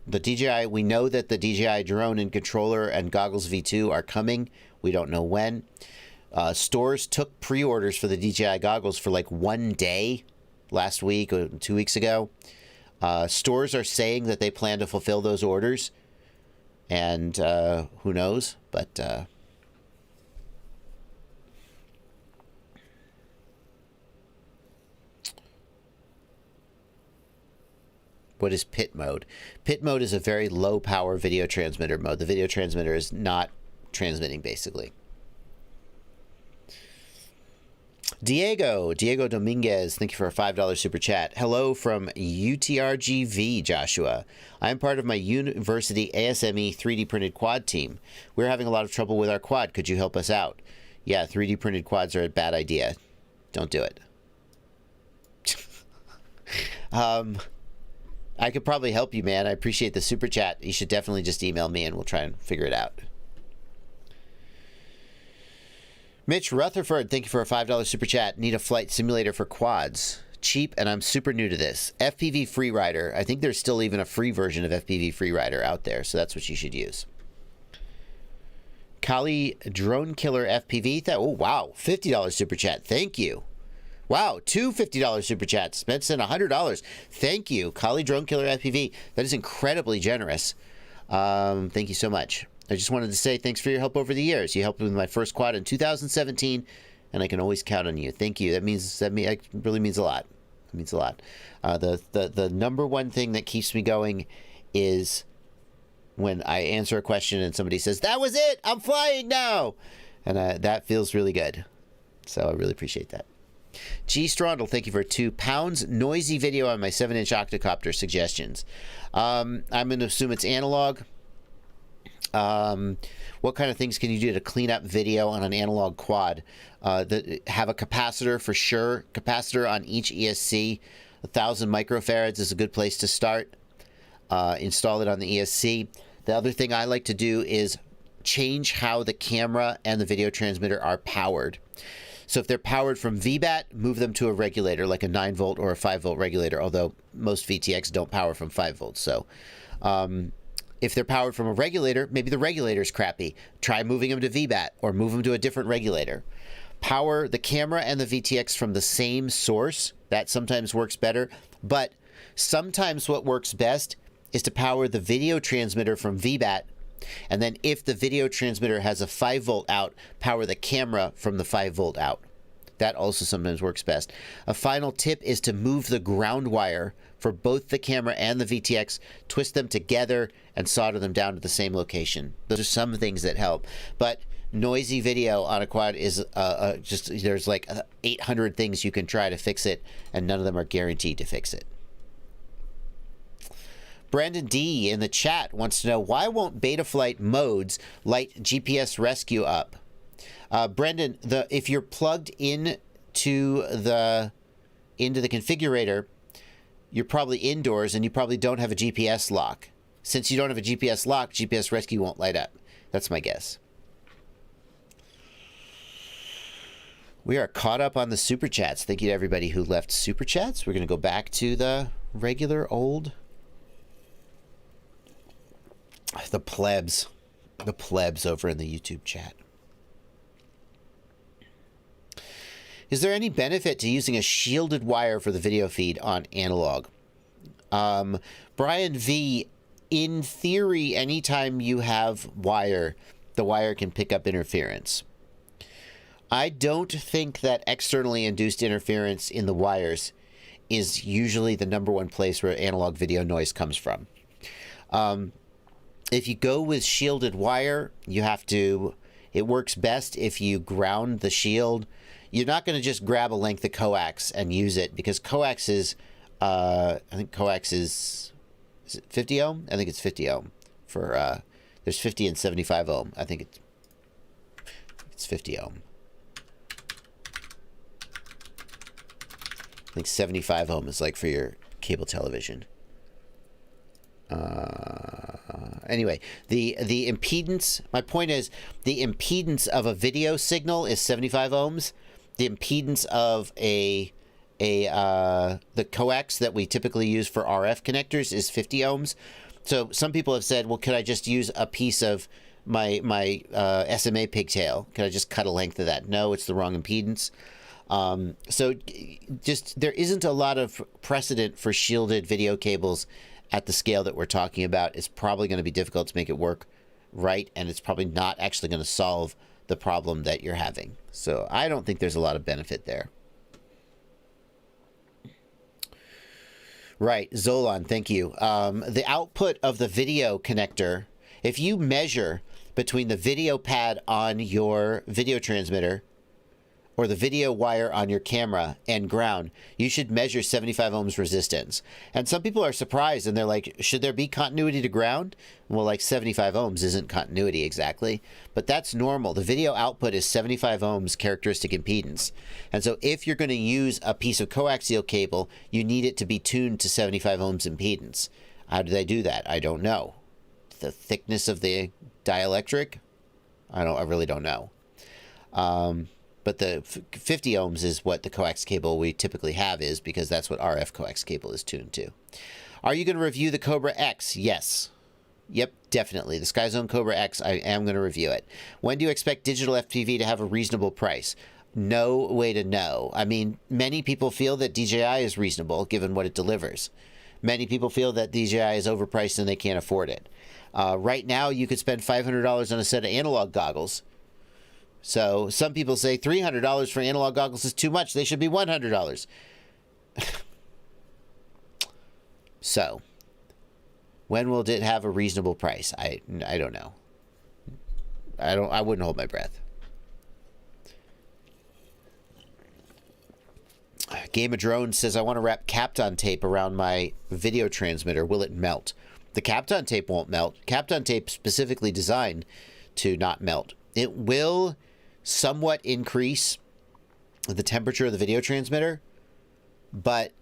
that the DJI drone and controller and goggles V2 are coming. We don't know when. Stores took pre-orders for the DJI goggles for like 1 day last week or 2 weeks ago. Stores are saying that they plan to fulfill those orders, and who knows, but what is pit mode? Pit mode is a very low power video transmitter mode. The video transmitter is not transmitting, basically. Diego Dominguez, thank you for a $5 super chat. Hello from UTRGV, Joshua. I am part of my university ASME 3D printed quad team. We're having a lot of trouble with our quad. Could you help us out? Yeah, 3D printed quads are a bad idea. Don't do it. I could probably help you, man. I appreciate the super chat. You should definitely just email me and we'll try and figure it out. Mitch Rutherford, thank you for a $5 super chat. Need a flight simulator for quads. Cheap, and I'm super new to this. FPV Freerider. I think there's still even a free version of FPV Freerider out there, so that's what you should use. Kali Drone Killer FPV. Oh, wow. $50 super chat. Thank you. Wow, two $50 super chats. Spent $100. Thank you, Kali Drone Killer FPV. That is incredibly generous. Thank you so much. I just wanted to say thanks for your help over the years. You helped me with my first quad in 2017, and I can always count on you. Thank you. That really means a lot. It means a lot. The number one thing that keeps me going is when I answer a question and somebody says, "That was it. I'm flying now," and that feels really good. So I really appreciate that. G Strondel, thank you for £2. Noisy video on my 7-inch octocopter suggestions. I'm going to assume it's analog. What kind of things can you do to clean up video on an analog quad? Have a capacitor for sure. Capacitor on each ESC. 1,000 microfarads is a good place to start. Install it on the ESC. The other thing I like to do is change how the camera and the video transmitter are powered. So if they're powered from VBAT, move them to a regulator, like a 9-volt or a 5-volt regulator, although most VTX don't power from 5 volts. So if they're powered from a regulator, maybe the regulator's crappy. Try moving them to VBAT or move them to a different regulator. Power the camera and the VTX from the same source. That sometimes works better. But sometimes what works best is to power the video transmitter from VBAT. And then if the video transmitter has a 5-volt out, power the camera from the 5-volt out. That also sometimes works best. A final tip is to move the ground wire for both the camera and the VTX, twist them together, and solder them down to the same location. Those are some things that help. But noisy video on a quad is there's like 800 things you can try to fix it, and none of them are guaranteed to fix it. Brandon D in the chat wants to know, why won't Betaflight modes light GPS rescue up? Brendan, if you're plugged into the configurator, you're probably indoors and you probably don't have a GPS lock. Since you don't have a GPS lock, GPS rescue won't light up. That's my guess. We are caught up on the super chats. Thank you to everybody who left super chats. We're going to go back to the regular old... The plebs over in the YouTube chat. Is there any benefit to using a shielded wire for the video feed on analog? Brian V, in theory, anytime you have wire, the wire can pick up interference. I don't think that externally induced interference in the wires is usually the number one place where analog video noise comes from. If you go with shielded wire, it works best if you ground the shield. You're not going to just grab a length of coax and use it, because coax is, I think coax is it 50 ohm? I think it's 50 ohm. There's 50 and 75 ohm. I think it's 50 ohm. I think 75 ohm is like for your cable television. Anyway, the impedance, my point is, the impedance of a video signal is 75 ohms. The impedance of the coax that we typically use for RF connectors is 50 ohms. So some people have said, well, could I just use a piece of SMA pigtail? Can I just cut a length of that? No, it's the wrong impedance. So just there isn't a lot of precedent for shielded video cables at the scale that we're talking about. It's probably going to be difficult to make it work right, and it's probably not actually going to solve the problem that you're having. So I don't think there's a lot of benefit there. Right, Zolan, thank you. The output of the video connector, if you measure between the video pad on your video transmitter or the video wire on your camera and ground, you should measure 75 ohms resistance. And some people are surprised and they're like, should there be continuity to ground? Well, like 75 ohms isn't continuity exactly, but that's normal. The video output is 75 ohms characteristic impedance. And so if you're going to use a piece of coaxial cable, you need it to be tuned to 75 ohms impedance. How do they do that? I don't know. The thickness of the dielectric? I really don't know. But the 50 ohms is what the coax cable we typically have is, because that's what RF coax cable is tuned to. Are you going to review the Cobra X? Yes. Yep, definitely. The SkyZone Cobra X, I am going to review it. When do you expect digital FPV to have a reasonable price? No way to know. I mean, many people feel that DJI is reasonable given what it delivers. Many people feel that DJI is overpriced and they can't afford it. Right now, you could spend $500 on a set of analog goggles. So some people say $300 for analog goggles is too much. They should be $100. So when will it have a reasonable price? I don't know. I wouldn't hold my breath. Game of Drones says, I want to wrap Kapton tape around my video transmitter. Will it melt? The Kapton tape won't melt. Kapton tape specifically designed to not melt. It will somewhat increase the temperature of the video transmitter, but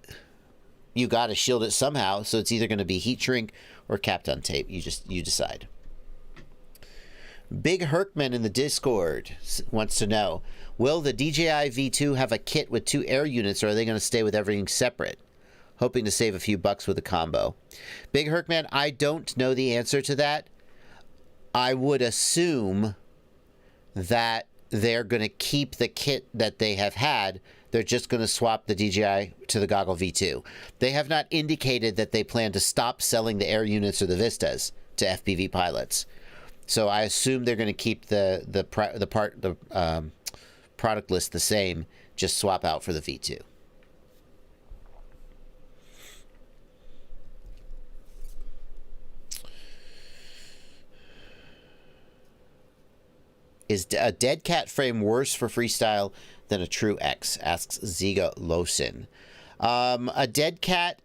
you got to shield it somehow, so it's either going to be heat shrink or Kapton tape. You decide. Big Herkman in the Discord wants to know, will the DJI V2 have a kit with 2 air units, or are they going to stay with everything separate? Hoping to save a few bucks with a combo. Big Herkman, I don't know the answer to that. I would assume that they're going to keep the kit that they have had. They're just going to swap the DJI to the Goggle V2. They have not indicated that they plan to stop selling the air units or the Vistas to FPV pilots. So I assume they're going to keep the product list the same, just swap out for the V2. Is a dead cat frame worse for freestyle than a true X? Asks Ziga Losin. A dead cat,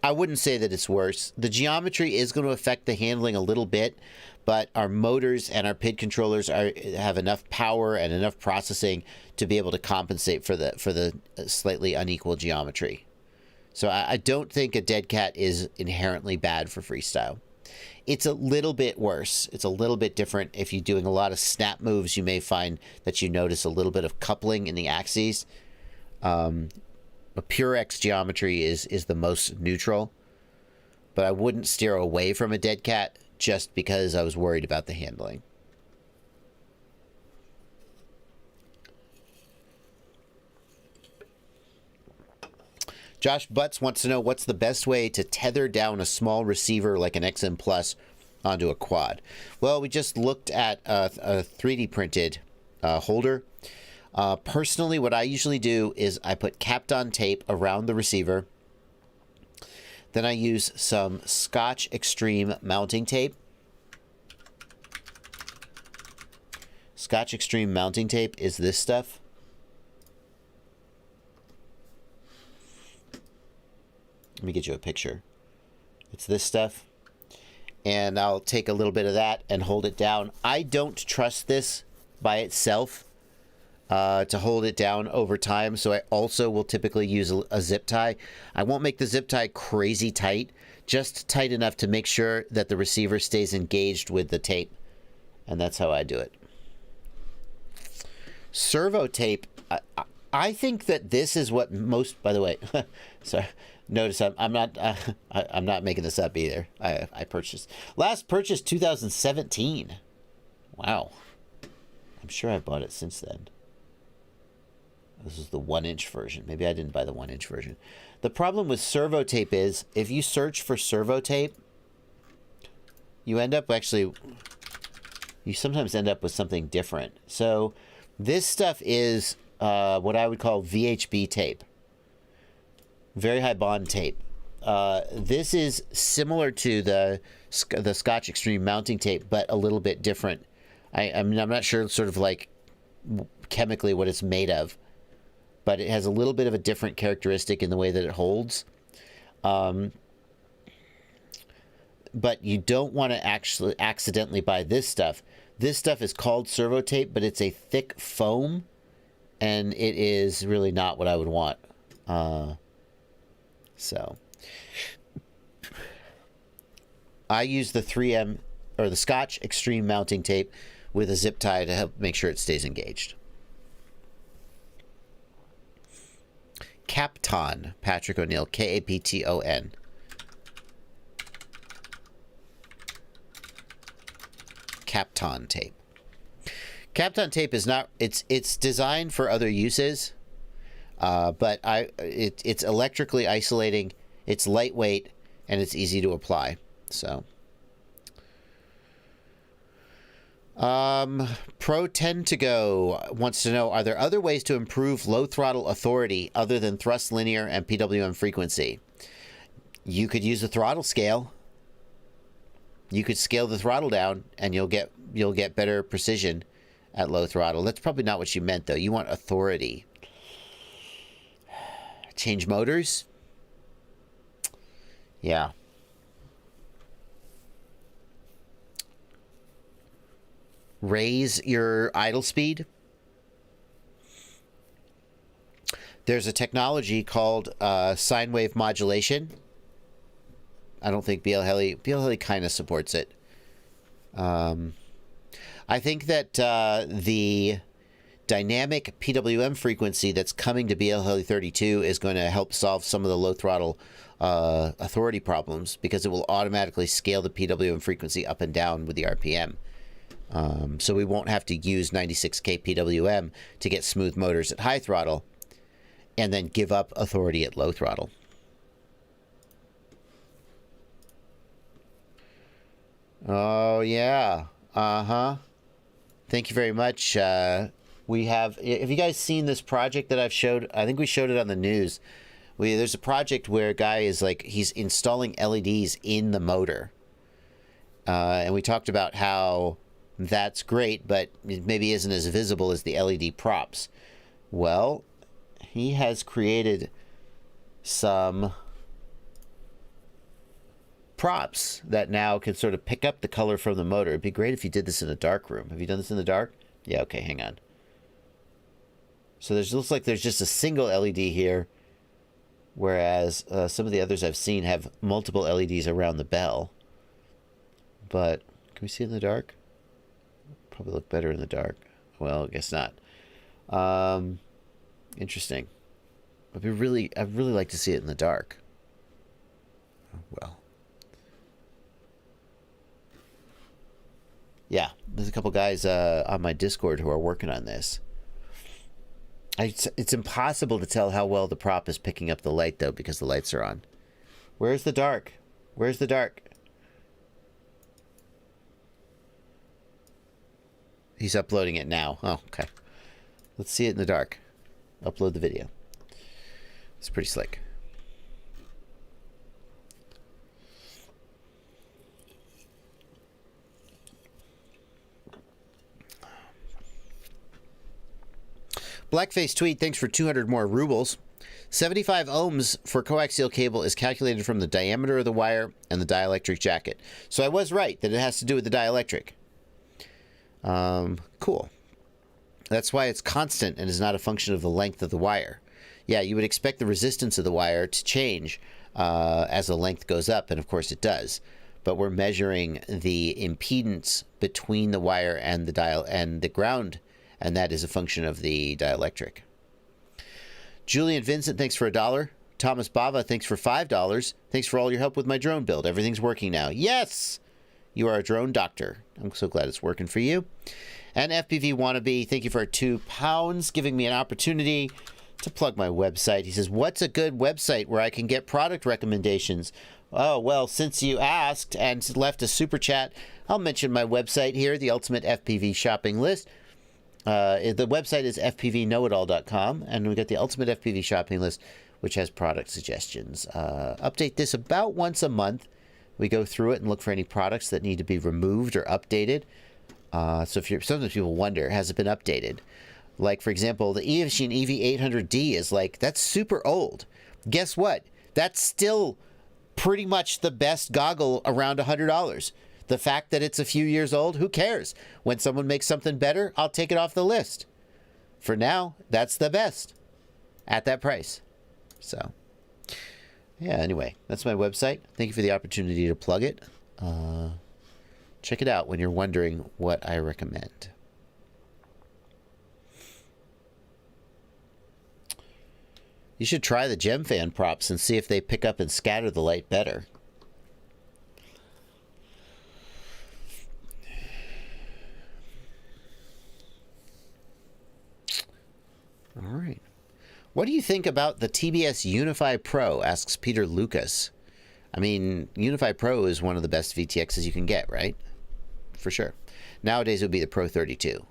I wouldn't say that it's worse. The geometry is going to affect the handling a little bit, but our motors and our PID controllers have enough power and enough processing to be able to compensate for the slightly unequal geometry. So I don't think a dead cat is inherently bad for freestyle. It's a little bit worse. It's a little bit different. If you're doing a lot of snap moves, you may find that you notice a little bit of coupling in the axes. A pure X geometry is the most neutral, but I wouldn't steer away from a dead cat just because I was worried about the handling. Josh Butts wants to know, what's the best way to tether down a small receiver like an XM Plus onto a quad? Well, we just looked at a 3D printed holder. Personally, what I usually do is I put Kapton tape around the receiver. Then I use some Scotch Extreme mounting tape. Scotch Extreme mounting tape is this stuff. Let me get you a picture. It's this stuff. And I'll take a little bit of that and hold it down. I don't trust this by itself to hold it down over time, so I also will typically use a zip tie. I won't make the zip tie crazy tight, just tight enough to make sure that the receiver stays engaged with the tape. And that's how I do it. Servo tape. I think that this is what most, by the way, sorry. Notice I'm not making this up either. I purchased last purchase 2017. Wow. I'm sure I've bought it since then. This is the 1-inch version. Maybe I didn't buy the 1-inch version. The problem with servo tape is, if you search for servo tape, you end up actually... You sometimes end up with something different. So this stuff is what I would call VHB tape. Very high bond tape. This is similar to the Scotch Extreme mounting tape, but a little bit different. I mean, I'm not sure sort of like chemically what it's made of, but it has a little bit of a different characteristic in the way that it holds. But you don't want to actually accidentally buy this stuff. This stuff is called servo tape, but it's a thick foam, and it is really not what I would want. So I use the 3M or the Scotch Extreme mounting tape with a zip tie to help make sure it stays engaged. Kapton, Patrick O'Neill, Kapton. Kapton tape. Kapton tape is not, it's designed for other uses, but it's electrically isolating, it's lightweight, and it's easy to apply. So Pro 10 to go wants to know, are there other ways to improve low throttle authority other than thrust linear and PWM frequency? You could use a throttle scale. You could scale the throttle down and you'll get better precision at low throttle. That's probably not what you meant though. You want authority. Change motors? Yeah. Raise your idle speed. There's a technology called sine wave modulation. I don't think BL Heli kind of supports it. I think that the dynamic PWM frequency that's coming to BL Heli 32 is going to help solve some of the low throttle authority problems, because it will automatically scale the PWM frequency up and down with the RPM. So we won't have to use 96K PWM to get smooth motors at high throttle and then give up authority at low throttle. Oh, yeah. Uh-huh. Thank you very much. Have you guys seen this project that I've showed? I think we showed it on the news. There's a project where a guy is like, he's installing LEDs in the motor. And we talked about how that's great, but it maybe isn't as visible as the LED props. Well, he has created some props that now can sort of pick up the color from the motor. It'd be great if you did this in a dark room. Have you done this in the dark? Yeah, okay, hang on. So looks like there's just a single LED here, whereas some of the others I've seen have multiple LEDs around the bell. But can we see in the dark? Probably look better in the dark. Well, I guess not. Interesting. I'd really like to see it in the dark. Well. Yeah, there's a couple guys on my Discord who are working on this. It's impossible to tell how well the prop is picking up the light, though, because the lights are on. Where's the dark? Where's the dark? He's uploading it now. Oh, okay. Let's see it in the dark. Upload the video. It's pretty slick. Blackface tweet, thanks for 200 more rubles. 75 ohms for coaxial cable is calculated from the diameter of the wire and the dielectric jacket. So I was right that it has to do with the dielectric. Cool. That's why it's constant and is not a function of the length of the wire. Yeah, you would expect the resistance of the wire to change as the length goes up, and of course it does. But we're measuring the impedance between the wire and the dial and the ground, and that is a function of the dielectric. Julian Vincent, thanks for $1. Thomas Bava, thanks for $5. Thanks for all your help with my drone build. Everything's working now. Yes! You are a drone doctor. I'm so glad it's working for you. And FPV Wannabe, thank you for £2, giving me an opportunity to plug my website. He says, what's a good website where I can get product recommendations? Oh, well, since you asked and left a super chat, I'll mention my website here, the Ultimate FPV Shopping List. The website is fpvknowitall.com, and we got the Ultimate FPV Shopping List, which has product suggestions. Update this about once a month. We go through it and look for any products that need to be removed or updated. So if sometimes people wonder, has it been updated? Like, for example, the eMachine EV800D is like, that's super old. Guess what? That's still pretty much the best goggle around $100. The fact that it's a few years old, who cares? When someone makes something better, I'll take it off the list. For now, that's the best at that price. So, yeah, anyway, that's my website. Thank you for the opportunity to plug it. Check it out when you're wondering what I recommend. You should try the gem fan props and see if they pick up and scatter the light better. All right. What do you think about the TBS Unify Pro? Asks Peter Lucas. I mean, Unify Pro is one of the best VTXs you can get, right? For sure. Nowadays, it would be the Pro 32.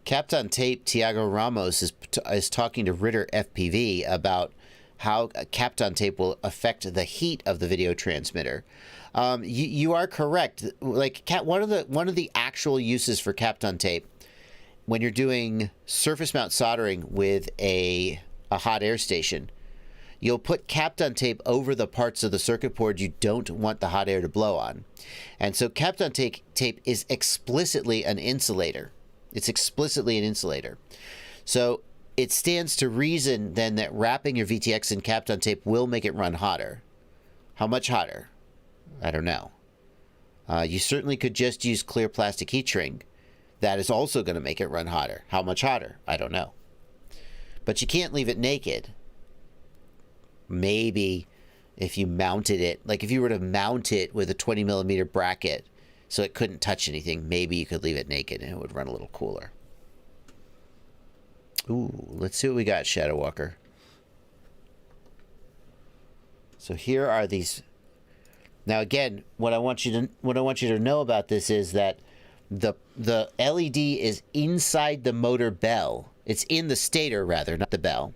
Capped on Tape, Tiago Ramos is talking to Ritter FPV about how capped on tape will affect the heat of the video transmitter. You are correct. Like one of the actual uses for capped on tape, when you're doing surface mount soldering with a hot air station, you'll put capped on tape over the parts of the circuit board you don't want the hot air to blow on. And so capped on tape is explicitly an insulator. It's explicitly an insulator. So it stands to reason then that wrapping your VTX in capped on tape will make it run hotter. How much hotter? I don't know. You certainly could just use clear plastic heat shrink. That is also going to make it run hotter. How much hotter? I don't know. But you can't leave it naked. Maybe if you mounted it, like if you were to mount it with a 20 millimeter bracket so it couldn't touch anything, maybe you could leave it naked and it would run a little cooler. Ooh, let's see what we got, Shadow Walker. So here are these. Now again, what I want you to know about this is that the LED is inside the motor bell. It's in the stator rather, not the bell.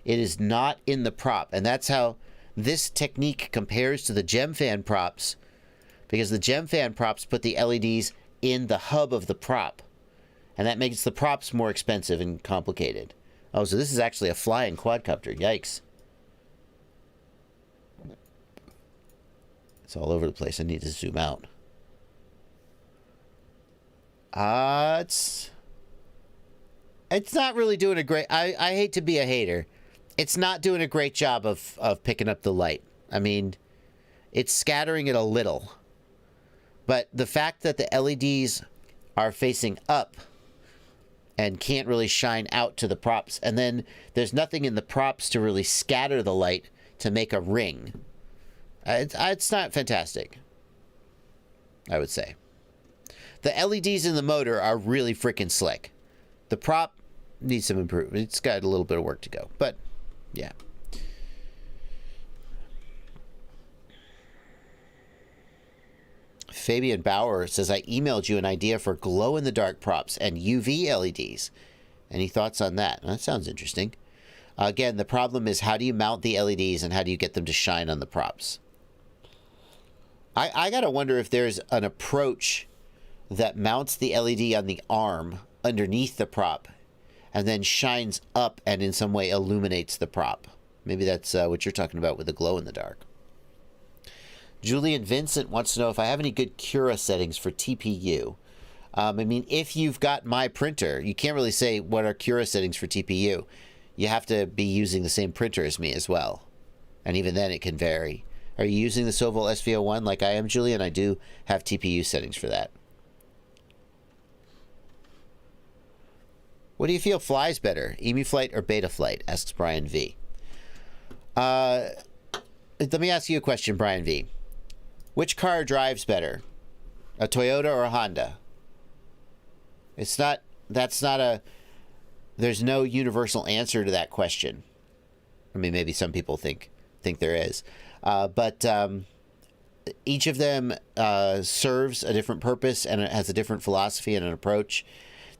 It is not in the prop, and that's how this technique compares to the gem fan props, because the gem fan props put the LEDs in the hub of the prop, and that makes the props more expensive and complicated. Oh, so this is actually a flying quadcopter. Yikes. It's all over the place. I need to zoom out. It's not really doing a great... I hate to be a hater. It's not doing a great job of picking up the light. I mean, it's scattering it a little. But the fact that the LEDs are facing up and can't really shine out to the props, and then there's nothing in the props to really scatter the light to make a ring. It's not fantastic, I would say. The LEDs in the motor are really freaking slick. The prop needs some improvement. It's got a little bit of work to go, but yeah. Fabian Bauer says, I emailed you an idea for glow-in-the-dark props and UV LEDs. Any thoughts on that? That sounds interesting. Again, the problem is how do you mount the LEDs and how do you get them to shine on the props? I gotta wonder if there's an approach that mounts the LED on the arm underneath the prop and then shines up and in some way illuminates the prop. Maybe that's what you're talking about with the glow-in-the-dark. Julian Vincent wants to know if I have any good Cura settings for TPU. I mean, if you've got my printer, you can't really say what are Cura settings for TPU. You have to be using the same printer as me as well. And even then it can vary. Are you using the Sovol SV01 like I am, Julian? I do have TPU settings for that. What do you feel flies better, EmuFlight or Betaflight? Asks Brian V. Let me ask you a question, Brian V. Which car drives better, a Toyota or a Honda? It's not. That's not a. There's no universal answer to that question. I mean, maybe some people think there is, but each of them serves a different purpose and it has a different philosophy and an approach.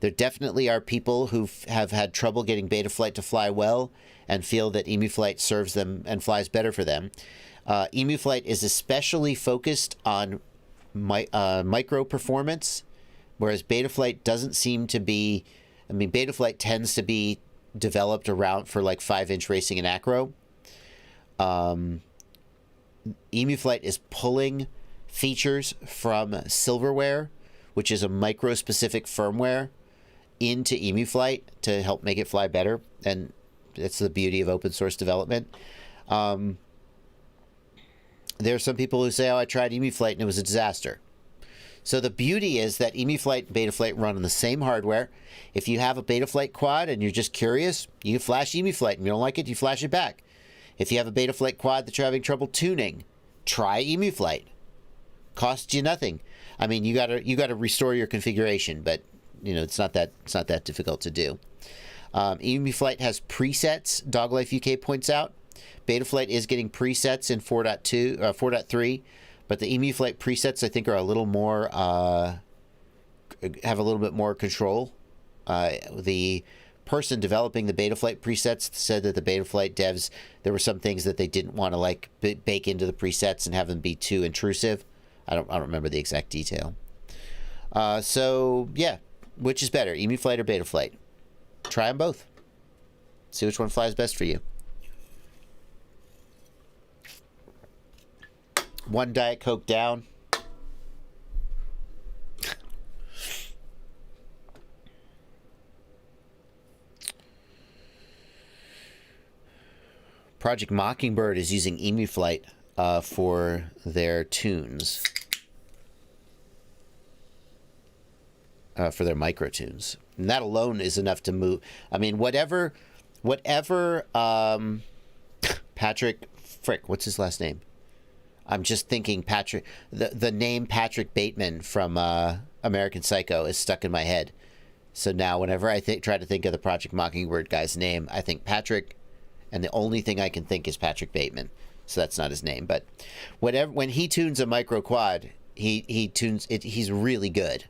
There definitely are people who have had trouble getting Betaflight to fly well and feel that EmuFlight serves them and flies better for them. EmuFlight is especially focused on micro performance, whereas Betaflight doesn't seem to be. I mean, Betaflight tends to be developed around for like 5-inch racing and acro. EmuFlight is pulling features from Silverware, which is a micro-specific firmware, into EmuFlight to help make it fly better, and that's the beauty of open source development. There are some people who say, oh, I tried EmuFlight and it was a disaster. So the beauty is that EmuFlight and Betaflight run on the same hardware. If you have a Betaflight quad and you're just curious, you flash EmuFlight, and you don't like it, you flash it back. If you have a Betaflight quad that you're having trouble tuning, try EmuFlight. Costs you nothing. I mean, you gotta restore your configuration, but you know it's not that difficult to do. EmuFlight has presets. Doglife UK points out. Betaflight is getting presets in 4.3, but the EmuFlight presets I think are a little more have a little bit more control. The person developing the Betaflight presets said that the Betaflight devs, there were some things that they didn't want to like bake into the presets and have them be too intrusive. I don't remember the exact detail. So yeah, which is better, EmuFlight or Betaflight? Try them both. See which one flies best for you. One Diet Coke down. Project Mockingbird is using EmuFlight for their tunes, for their micro tunes, and that alone is enough to move. I mean, whatever. Patrick Frick, what's his last name? I'm just thinking Patrick. The name Patrick Bateman from American Psycho is stuck in my head. So now, whenever I try to think of the Project Mockingbird guy's name, I think Patrick. And the only thing I can think is Patrick Bateman, so that's not his name. But when he tunes a micro quad, he tunes it. He's really good.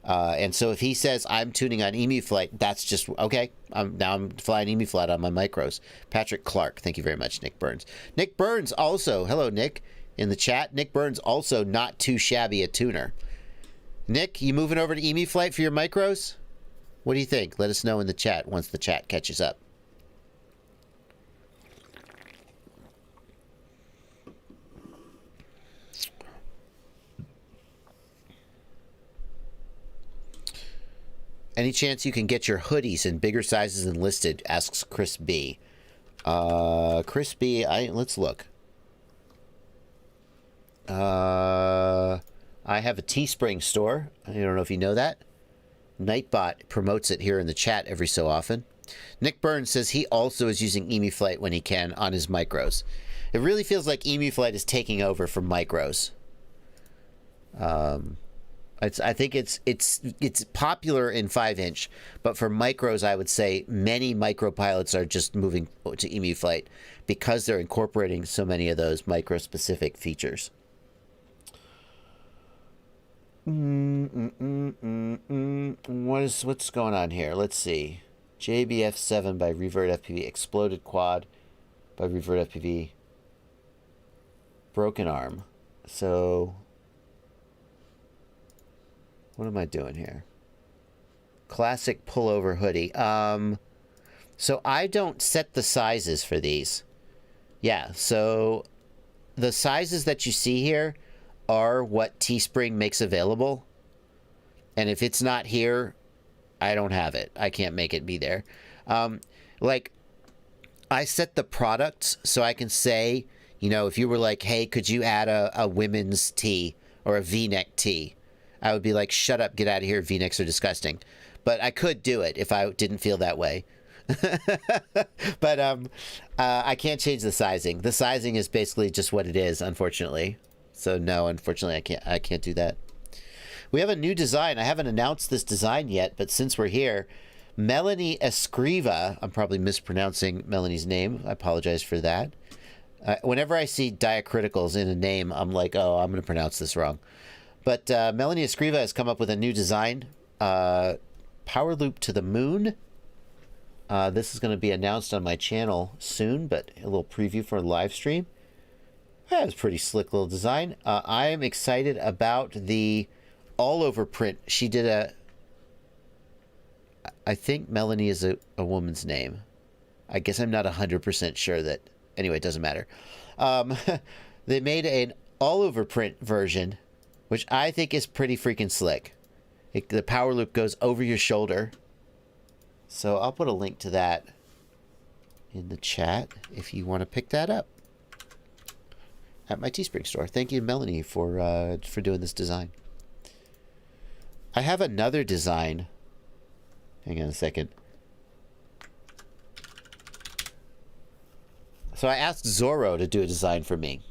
And so if he says I'm tuning on EmuFlight, that's just okay. I'm flying EmuFlight on my micros. Patrick Clark, thank you very much, Nick Burns. Nick Burns also, hello Nick, in the chat. Nick Burns also not too shabby a tuner. Nick, you moving over to EmuFlight for your micros? What do you think? Let us know in the chat once the chat catches up. Any chance you can get your hoodies in bigger sizes than listed? Asks Chris B. Chris B. Let's look. I have a Teespring store. I don't know if you know that. Nightbot promotes it here in the chat every so often. Nick Burns says he also is using EmuFlight when he can on his micros. It really feels like EmuFlight is taking over from micros. I think it's popular in 5-inch, but for micros, I would say many micro pilots are just moving to EmuFlight because they're incorporating so many of those micro-specific features. What's going on here? Let's see. JBF7 by Revert FPV, Exploded Quad by Revert FPV, Broken Arm. So what am I doing here? Classic pullover hoodie. So I don't set the sizes for these. Yeah, so the sizes that you see here are what Teespring makes available. And if it's not here, I don't have it. I can't make it be there. Like, I set the products so I can say, you know, if you were like, hey, could you add a women's tee or a V-neck tee? I would be like, shut up, get out of here, V-necks are disgusting. But I could do it if I didn't feel that way. But I can't change the sizing. The sizing is basically just what it is, unfortunately. So no, unfortunately, I can't do that. We have a new design. I haven't announced this design yet, but since we're here, Melanie Escriva, I'm probably mispronouncing Melanie's name. I apologize for that. Whenever I see diacriticals in a name, I'm like, oh, I'm going to pronounce this wrong. But Melanie Escriva has come up with a new design. Power loop to the moon. This is going to be announced on my channel soon, but a little preview for a live stream. That was a pretty slick little design. I am excited about the all-over print. She did I think Melanie is a woman's name. I guess I'm not 100% sure that... Anyway, it doesn't matter. They made an all-over print version, which I think is pretty freaking slick. The power loop goes over your shoulder. So I'll put a link to that in the chat if you want to pick that up at my Teespring store. Thank you, Melanie, for doing this design. I have another design. Hang on a second. So I asked Zorro to do a design for me.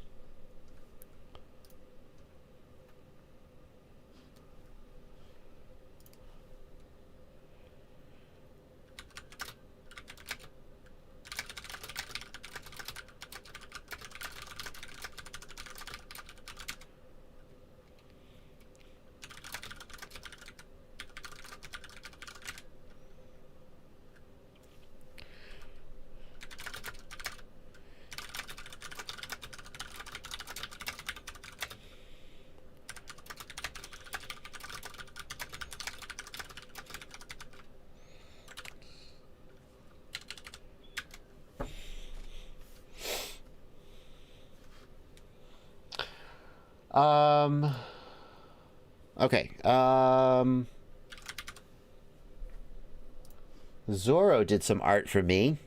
Okay. Zorro did some art for me.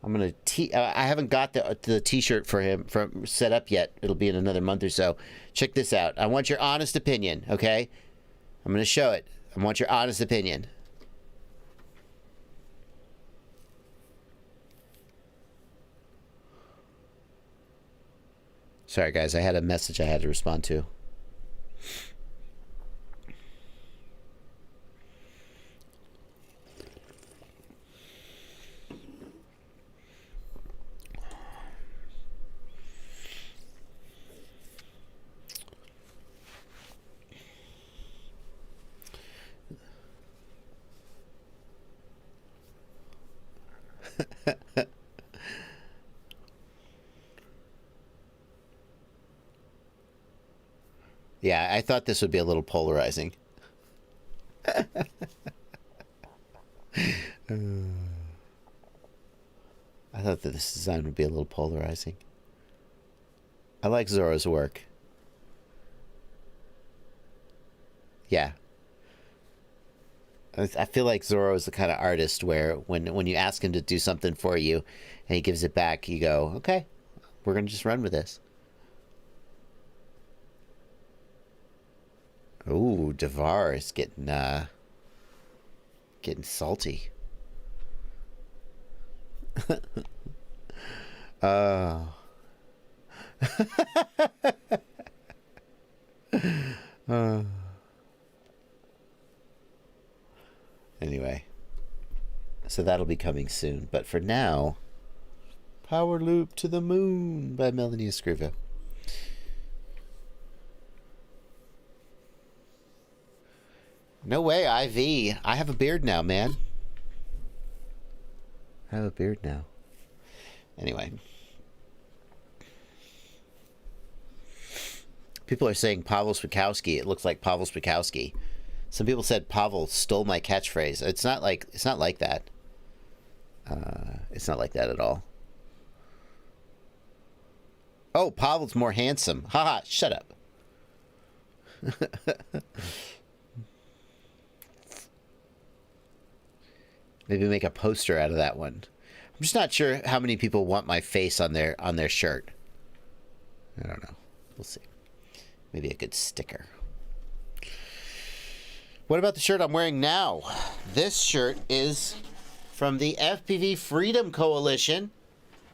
I'm gonna I haven't got the t-shirt for him set up yet. It'll be in another month or so. Check this out. I want your honest opinion, okay? I'm gonna show it. I want your honest opinion. Sorry, guys. I had a message I had to respond to. Yeah, I thought this would be a little polarizing. I thought that this design would be a little polarizing. I like Zorro's work. Yeah. I feel like Zorro is the kind of artist where when you ask him to do something for you and he gives it back, you go, okay, we're going to just run with this. Ooh, Devar is getting salty. Anyway, so that'll be coming soon. But for now, Power Loop to the Moon by Melanie Escriva. No way, IV. I have a beard now, man. I have a beard now. Anyway. People are saying Pavel Spikowski. It looks like Pavel Spikowski. Some people said Pavel stole my catchphrase. It's not like that. It's not like that at all. Oh, Pavel's more handsome. Haha, shut up. Maybe make a poster out of that one. I'm just not sure how many people want my face on their shirt. I don't know. We'll see. Maybe a good sticker. What about the shirt I'm wearing now? This shirt is from the FPV Freedom Coalition,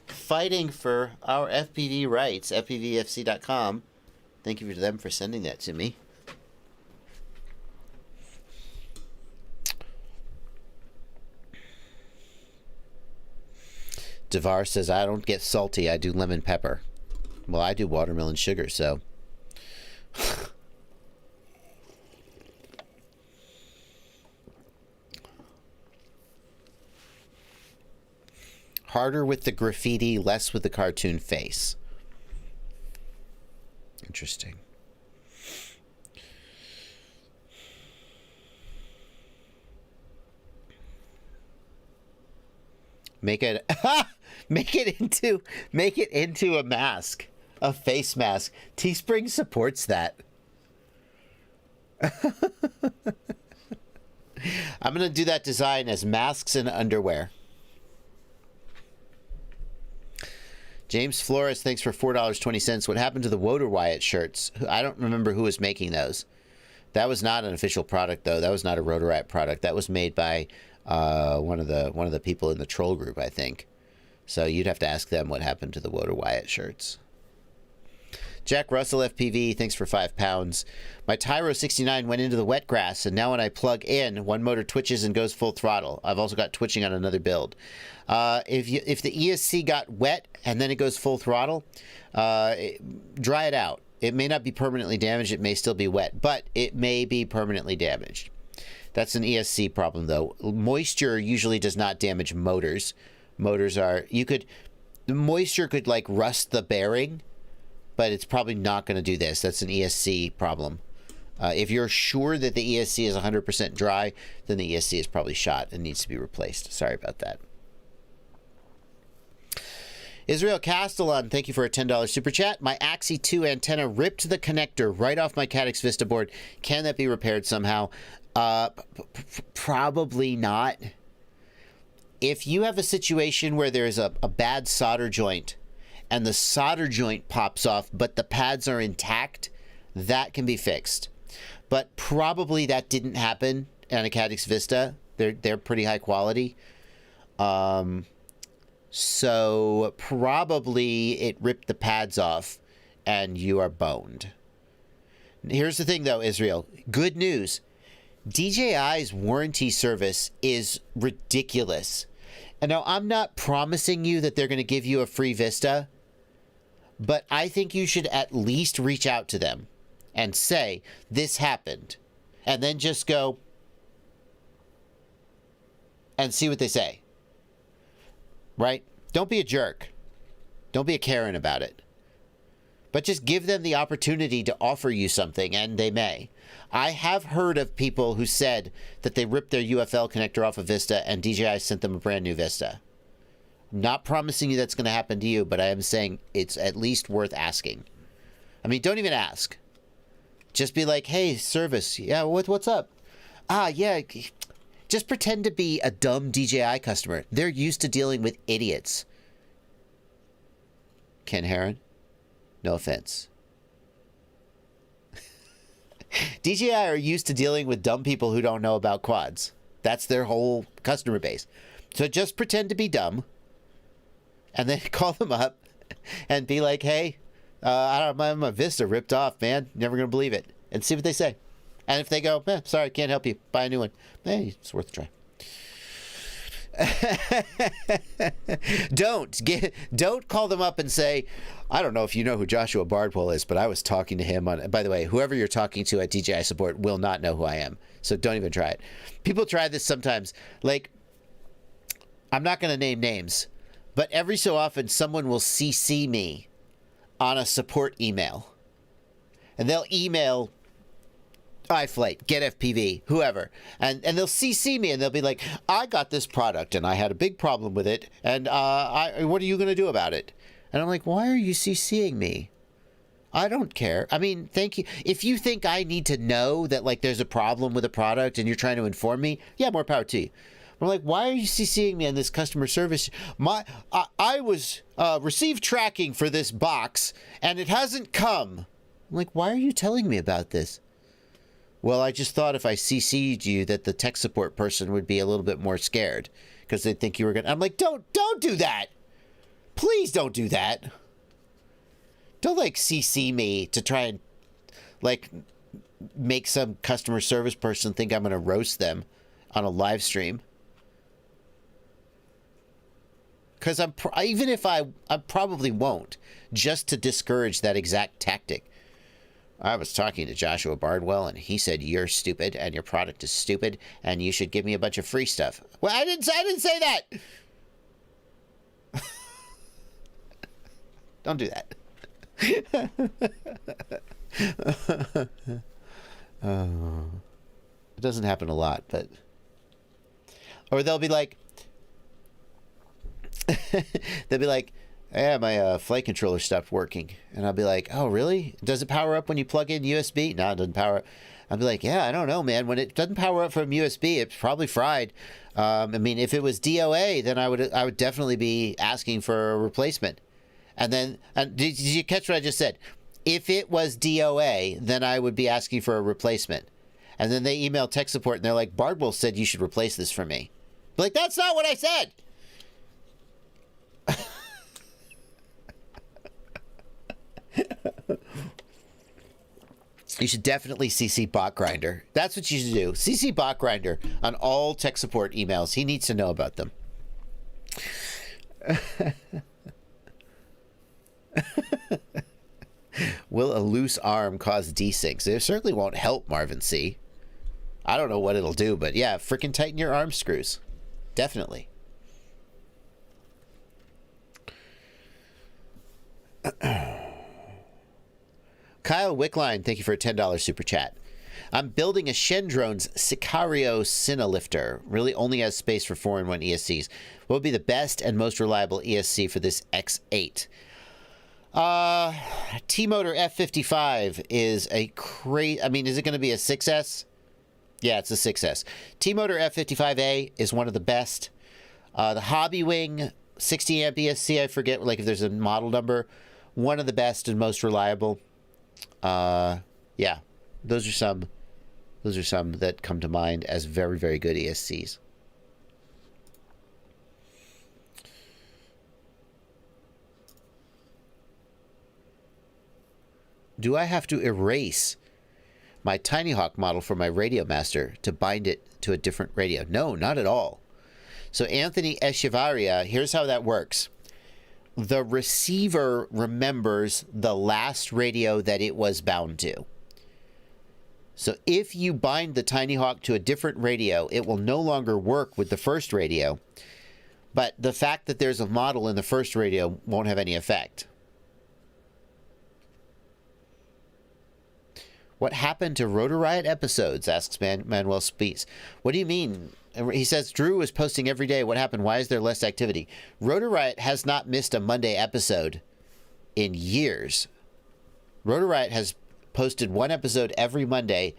fighting for our FPV rights, fpvfc.com. Thank you to them for sending that to me. Devar says, I don't get salty, I do lemon pepper. Well, I do watermelon sugar, so. Harder with the graffiti, less with the cartoon face. Interesting. Make it make it into a mask, a face mask. Teespring supports that. I'm going to do that design as masks and underwear. James Flores, thanks for $4.20. What happened to the Woder Wyatt shirts? I don't remember who was making those. That was not an official product, though. That was not a Rotor Riot product. That was made by one of the people in the troll group, I think. So you'd have to ask them what happened to the Woder Wyatt shirts. Jack Russell FPV, thanks for £5. My Tyro 69 went into the wet grass, and now when I plug in, one motor twitches and goes full throttle. I've also got twitching on another build. If the ESC got wet and then it goes full throttle, dry it out. It may not be permanently damaged. It may still be wet, but it may be permanently damaged. That's an ESC problem, though. Moisture usually does not damage motors. Motors are, the moisture could like rust the bearing, but it's probably not going to do this. That's an ESC problem. If you're sure that the ESC is 100% dry, then the ESC is probably shot and needs to be replaced. Sorry about that. Israel Castellan, thank you for a $10 super chat. My Axie 2 antenna ripped the connector right off my Caddx Vista board. Can that be repaired somehow? Probably not. If you have a situation where there's a bad solder joint and the solder joint pops off, but the pads are intact, that can be fixed. But probably that didn't happen on a Caddx Vista. They're pretty high quality. So probably it ripped the pads off and you are boned. Here's the thing, though, Israel. Good news. DJI's warranty service is ridiculous. And now I'm not promising you that they're going to give you a free Vista, but I think you should at least reach out to them and say, this happened. And then just go and see what they say. Right? Don't be a jerk. Don't be a Karen about it. But just give them the opportunity to offer you something, and they may. I have heard of people who said that they ripped their UFL connector off a Vista and DJI sent them a brand new Vista. I'm not promising you that's going to happen to you, but I am saying it's at least worth asking. I mean, don't even ask. Just be like, hey, service. Yeah, what's up? Yeah. Just pretend to be a dumb DJI customer. They're used to dealing with idiots. Ken Heron? No offense. DJI are used to dealing with dumb people who don't know about quads. That's their whole customer base. So just pretend to be dumb and then call them up and be like, hey, my Vista ripped off, man. Never going to believe it. And see what they say. And if they go, sorry, can't help you. Buy a new one. It's worth a try. Don't call them up and say, I don't know if you know who Joshua Bardwell is, but I was talking to him on. By the way, whoever you're talking to at DJI support will not know who I am, so don't even try it. People try this sometimes. Like, I'm not going to name names, but every so often someone will CC me on a support email, and they'll email iFlight, Get FPV, whoever, and they'll CC me and they'll be like, I got this product and I had a big problem with it, and what are you going to do about it? And I'm like, why are you CCing me? I don't care. I mean, thank you. If you think I need to know that like there's a problem with a product and you're trying to inform me, yeah, more power to you. I'm like, why are you CCing me on this customer service? I was received tracking for this box and it hasn't come. I'm like, why are you telling me about this? Well, I just thought if I CC'd you that the tech support person would be a little bit more scared because they'd think you were going to... I'm like, don't do that. Please don't do that. Don't, like, CC me to try and, like, make some customer service person think I'm going to roast them on a live stream. Because even if I probably won't, just to discourage that exact tactic. I was talking to Joshua Bardwell, and he said, you're stupid, and your product is stupid, and you should give me a bunch of free stuff. Well, I didn't say that! Don't do that. It doesn't happen a lot, but... Or they'll be like... they'll be like, yeah, my flight controller stopped working. And I'll be like, oh, really? Does it power up when you plug in USB? No, it doesn't power up. I'll be like, yeah, I don't know, man. When it doesn't power up from USB, it's probably fried. I mean, if it was DOA, then I would definitely be asking for a replacement. And then, did you catch what I just said? If it was DOA, then I would be asking for a replacement. And then they email tech support, and they're like, Bardwell said you should replace this for me. Be like, that's not what I said! You should definitely CC Bot Grinder. That's what you should do. CC Bot Grinder on all tech support emails. He needs to know about them. Will a loose arm cause desyncs? It certainly won't help, Marvin C. I don't know what it'll do, but yeah, freaking tighten your arm screws. Definitely. Kyle Wickline, thank you for a $10 super chat. I'm building a Shendrone's Sicario Cinelifter. Really only has space for 4-in-1 ESCs. What would be the best and most reliable ESC for this X8? T-Motor F55 is a crazy... I mean, is it going to be a 6S? Yeah, it's a 6S. T-Motor F55A is one of the best. The Hobbywing 60 amp ESC, I forget like if there's a model number. One of the best and most reliable. Yeah, those are some that come to mind as very, very good ESCs. Do I have to erase my Tiny Hawk model for my Radio Master to bind it to a different radio? No, not at all. So Anthony Echevarria, here's how that works. The receiver remembers the last radio that it was bound to. So if you bind the Tiny Hawk to a different radio, it will no longer work with the first radio. But the fact that there's a model in the first radio won't have any effect. What happened to Rotor Riot episodes? Asks Manuel Spees. What do you mean? He says, Drew is posting every day. What happened? Why is there less activity? Rotor Riot has not missed a Monday episode in years. Rotor Riot has posted one episode every Monday.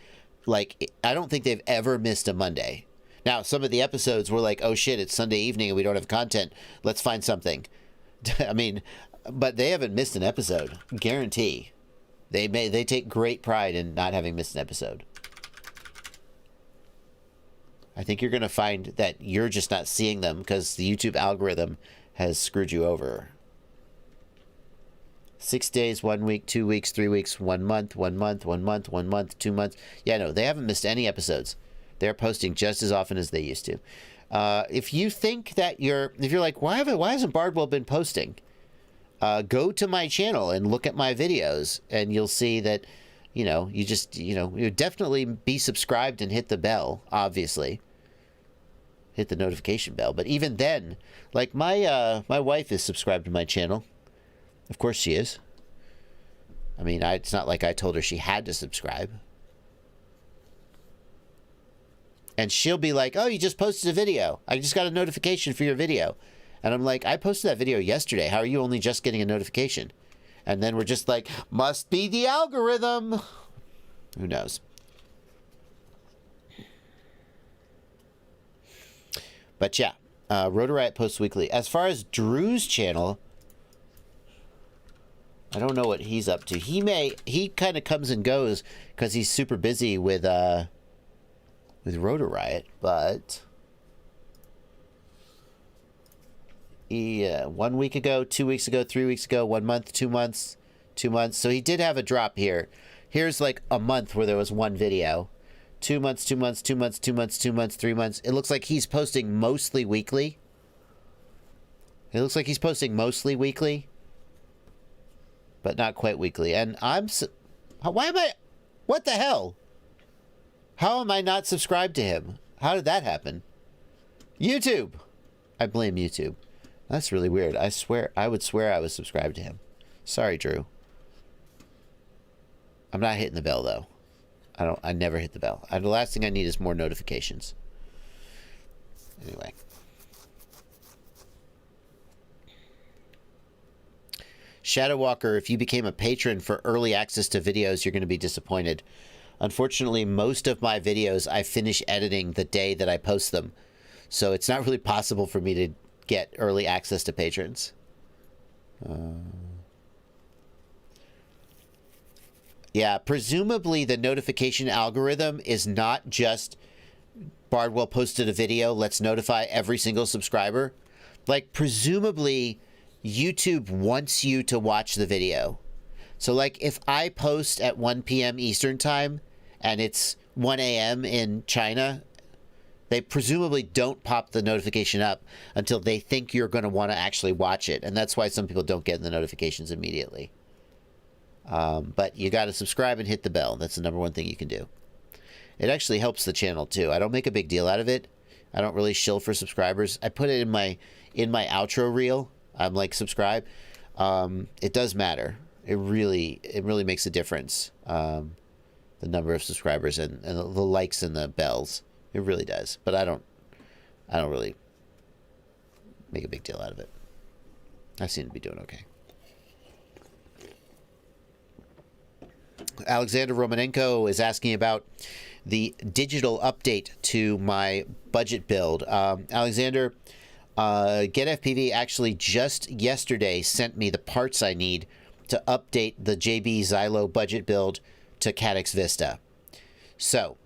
Like, I don't think they've ever missed a Monday. Now, some of the episodes were like, oh shit, it's Sunday evening and we don't have content. Let's find something. I mean, but they haven't missed an episode. Guarantee. They take great pride in not having missed an episode. I think you're going to find that you're just not seeing them because the YouTube algorithm has screwed you over. 6 days, 1 week, 2 weeks, 3 weeks, 1 month, 1 month, 1 month, 1 month, 2 months. Yeah, no, they haven't missed any episodes. They're posting just as often as they used to. If you think that if you're like, why hasn't Bardwell been posting? Go to my channel and look at my videos, and you'll see that, you definitely be subscribed and hit the bell, obviously. Hit the notification bell. But even then, like my wife is subscribed to my channel. Of course she is. I mean, it's not like I told her she had to subscribe. And she'll be like, oh, you just posted a video. I just got a notification for your video. And I'm like, I posted that video yesterday. How are you only just getting a notification? And then we're just like, must be the algorithm. Who knows? But yeah, Rotor Riot posts weekly. As far as Drew's channel, I don't know what he's up to. He kind of comes and goes because he's super busy with Rotor Riot, but he 1 week ago, 2 weeks ago, 3 weeks ago, 1 month, 2 months, 2 months. So he did have a drop here. Here's like a month where there was one video. 2 months, 2 months, 2 months, 2 months, 2 months, 3 months. It looks like he's posting mostly weekly. It looks like he's posting mostly weekly, but not quite weekly. And why am I, what the hell? How am I not subscribed to him? How did that happen? YouTube. I blame YouTube. That's really weird. I would swear I was subscribed to him. Sorry, Drew. I'm not hitting the bell though. I never hit the bell. The last thing I need is more notifications. Anyway. Shadow Walker, if you became a patron for early access to videos, you're going to be disappointed. Unfortunately, most of my videos I finish editing the day that I post them. So it's not really possible for me to get early access to patrons. Yeah, presumably the notification algorithm is not just Bardwell posted a video, let's notify every single subscriber. Like, presumably YouTube wants you to watch the video. So like if I post at 1 p.m. Eastern time and it's 1 a.m. in China, they presumably don't pop the notification up until they think you're going to want to actually watch it. And that's why some people don't get the notifications immediately. But you got to subscribe and hit the bell. That's the number one thing you can do. It actually helps the channel too. I don't make a big deal out of it. I don't really shill for subscribers. I put it in my outro reel. I'm like, subscribe. It does matter. It really makes a difference. The number of subscribers and the likes and the bells. It really does. But I don't really make a big deal out of it. I seem to be doing okay. Alexander Romanenko is asking about the digital update to my budget build. Alexander, GetFPV actually just yesterday sent me the parts I need to update the JB Xylo budget build to Caddx Vista. So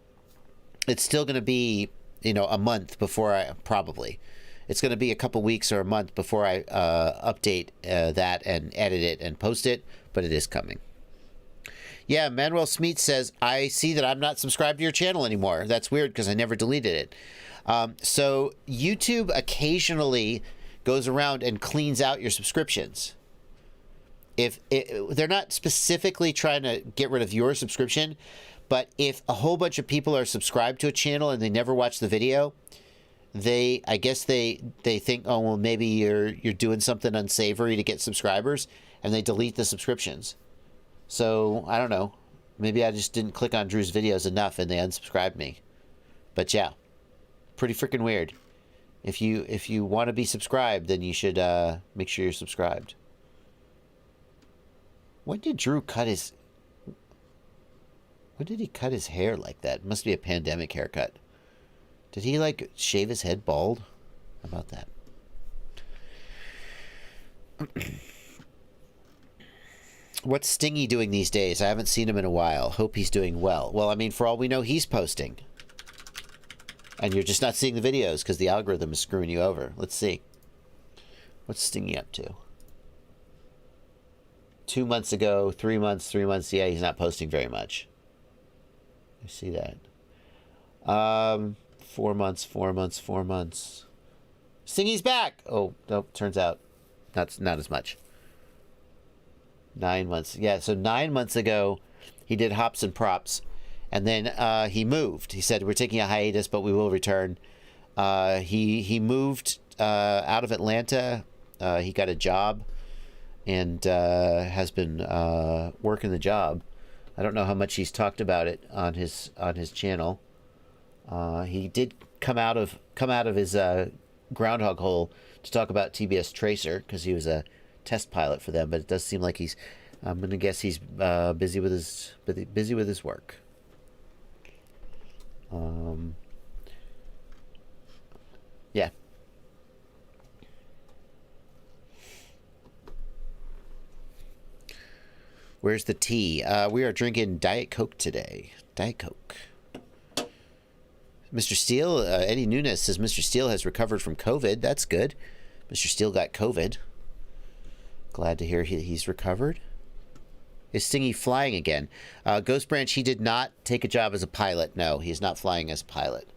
it's still going to be, a month before it's going to be a couple weeks or a month before I update that and edit it and post it, but it is coming. Yeah, Manuel Smeet says, I see that I'm not subscribed to your channel anymore. That's weird because I never deleted it. So YouTube occasionally goes around and cleans out your subscriptions. They're not specifically trying to get rid of your subscription, but if a whole bunch of people are subscribed to a channel and they never watch the video, I guess they think, oh, well, maybe you're doing something unsavory to get subscribers, and they delete the subscriptions. So I don't know. Maybe I just didn't click on Drew's videos enough and they unsubscribed me. But yeah, pretty freaking weird. If you want to be subscribed, then you should make sure you're subscribed. When did Drew cut his... When did he cut his hair like that? It must be a pandemic haircut. Did he, like, shave his head bald? How about that? What's Stingy doing these days? I haven't seen him in a while. Hope he's doing well. Well, I mean, for all we know, he's posting. And you're just not seeing the videos because the algorithm is screwing you over. Let's see. What's Stingy up to? 2 months ago, 3 months, 3 months. Yeah, he's not posting very much. I see that. 4 months, 4 months, 4 months. Stingy's back! Oh, nope, turns out not as much. 9 months. Yeah, so 9 months ago, he did Hops and Props. And then he moved. He said, we're taking a hiatus, but we will return. He moved out of Atlanta. He got a job and has been working the job. I don't know how much he's talked about it on his channel. He did come out of his groundhog hole to talk about TBS Tracer because he was a test pilot for them, but it does seem like I'm gonna guess he's busy with his work. Yeah. Where's the tea? We are drinking Diet Coke today. Diet Coke. Mr. Steele, Eddie Nunes says Mr. Steele has recovered from COVID. That's good. Mr. Steele got COVID. Glad to hear he's recovered. Is Stingy flying again? Ghost Branch, he did not take a job as a pilot. No, he's not flying as a pilot.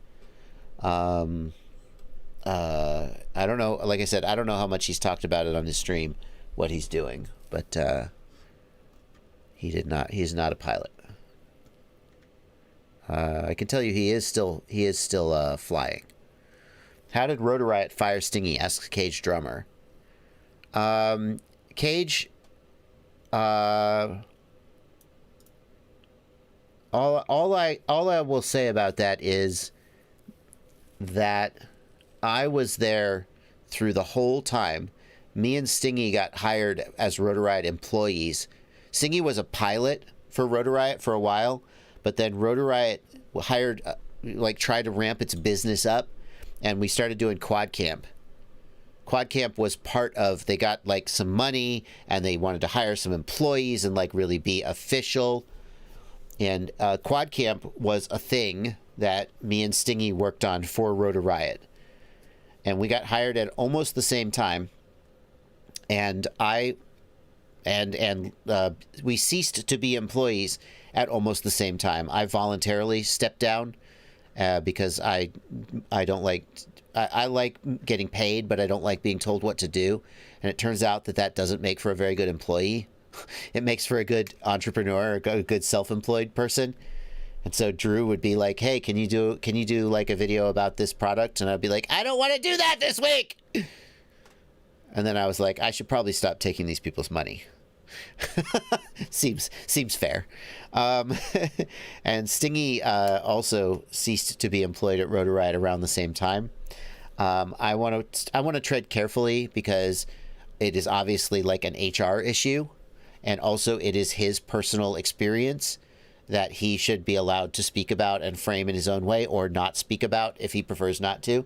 I don't know. Like I said, I don't know how much he's talked about it on his stream, what he's doing. But he's not a pilot. I can tell you he is still flying. How did Rotor Riot fire Stingy? Asks Cage Drummer. Cage, all I will say about that is that I was there through the whole time. Me and Stingy got hired as Rotor Riot employees. Stingy was a pilot for Rotor Riot for a while, but then Rotor Riot hired, tried to ramp its business up, and we started doing Quad Camp. Quad Camp was part of, they got some money, and they wanted to hire some employees and really be official. And Quad Camp was a thing that me and Stingy worked on for Rotor Riot. And we got hired at almost the same time. And we ceased to be employees at almost the same time. I voluntarily stepped down because I don't like... I like getting paid, but I don't like being told what to do. And it turns out that doesn't make for a very good employee. It makes for a good entrepreneur, a good self-employed person. And so Drew would be like, "Hey, can you do a video about this product?" And I'd be like, "I don't want to do that this week." And then I was like, I should probably stop taking these people's money. seems fair. And Stingy also ceased to be employed at Rotor Riot around the same time. I want to tread carefully because it is obviously an HR issue, and also it is his personal experience that he should be allowed to speak about and frame in his own way, or not speak about if he prefers not to.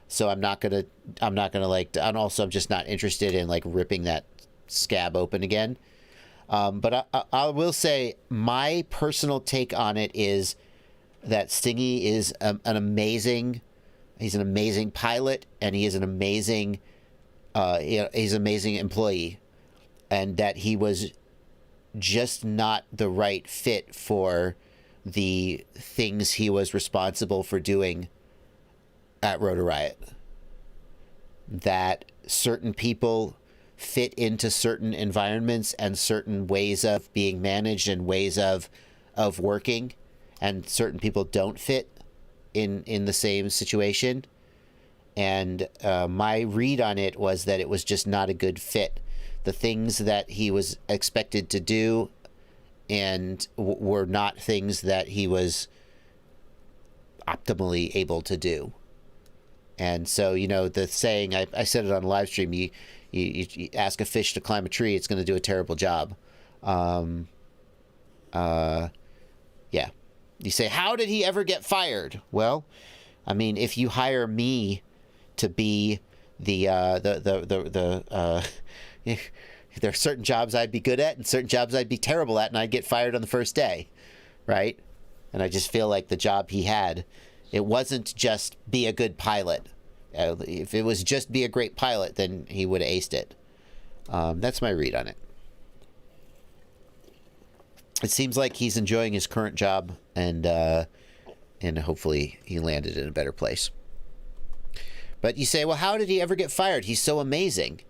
So I'm also I'm just not interested in ripping that scab open again. But I will say my personal take on it is that Stingy is he's an amazing pilot, and he is an amazing employee, and that he was just not the right fit for the things he was responsible for doing at Rotor Riot. That certain people fit into certain environments and certain ways of being managed and ways of working, and certain people don't fit in the same situation. And my read on it was that it was just not a good fit. The things that he was expected to do and were not things that he was optimally able to do. And so, the saying, I said it on Livestream, you ask a fish to climb a tree, it's going to do a terrible job. Yeah. You say, how did he ever get fired? Well, I mean, if you hire me to be there are certain jobs I'd be good at and certain jobs I'd be terrible at, and I'd get fired on the first day, right? And I just feel like the job he had, it wasn't just be a good pilot. If it was just be a great pilot, then he would have aced it. That's my read on it. It seems like he's enjoying his current job, and hopefully he landed in a better place. But you say, well, how did he ever get fired? He's so amazing.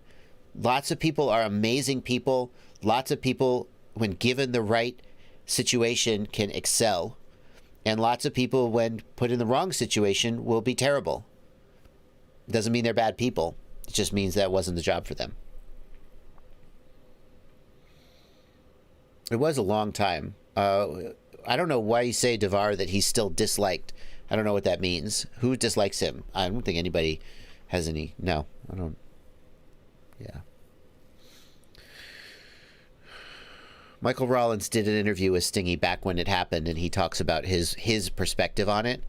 Lots of people are amazing people. Lots of people, when given the right situation, can excel. And lots of people, when put in the wrong situation, will be terrible. Doesn't mean they're bad people. It just means that wasn't the job for them. It was a long time. I don't know why you say, Devar, that he's still disliked. I don't know what that means. Who dislikes him? I don't think anybody has any. No, I don't. Yeah. Michael Rollins did an interview with Stingy back when it happened, and he talks about his perspective on it.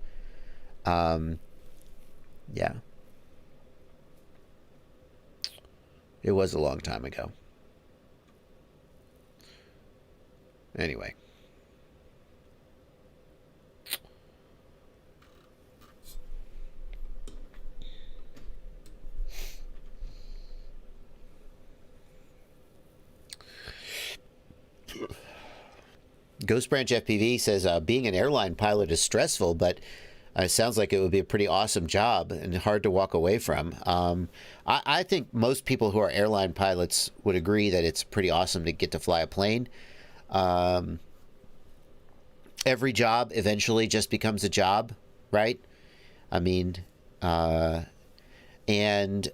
Yeah. It was a long time ago. Anyway. Ghost Branch FPV says, being an airline pilot is stressful, but it sounds like it would be a pretty awesome job and hard to walk away from. I think most people who are airline pilots would agree that it's pretty awesome to get to fly a plane. Every job eventually just becomes a job, right? I mean, and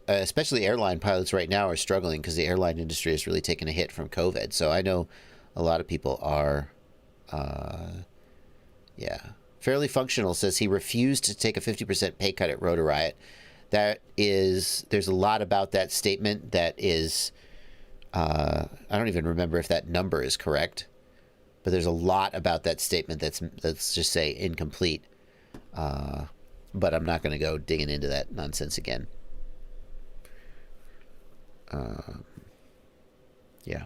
especially airline pilots right now are struggling because the airline industry has really taken a hit from COVID. So I know a lot of people are, yeah. Fairly Functional says he refused to take a 50% pay cut at Rotor Riot. There's a lot about that statement that is, I don't even remember if that number is correct, but there's a lot about that statement that's let's just say incomplete. But I'm not going to go digging into that nonsense again. Yeah.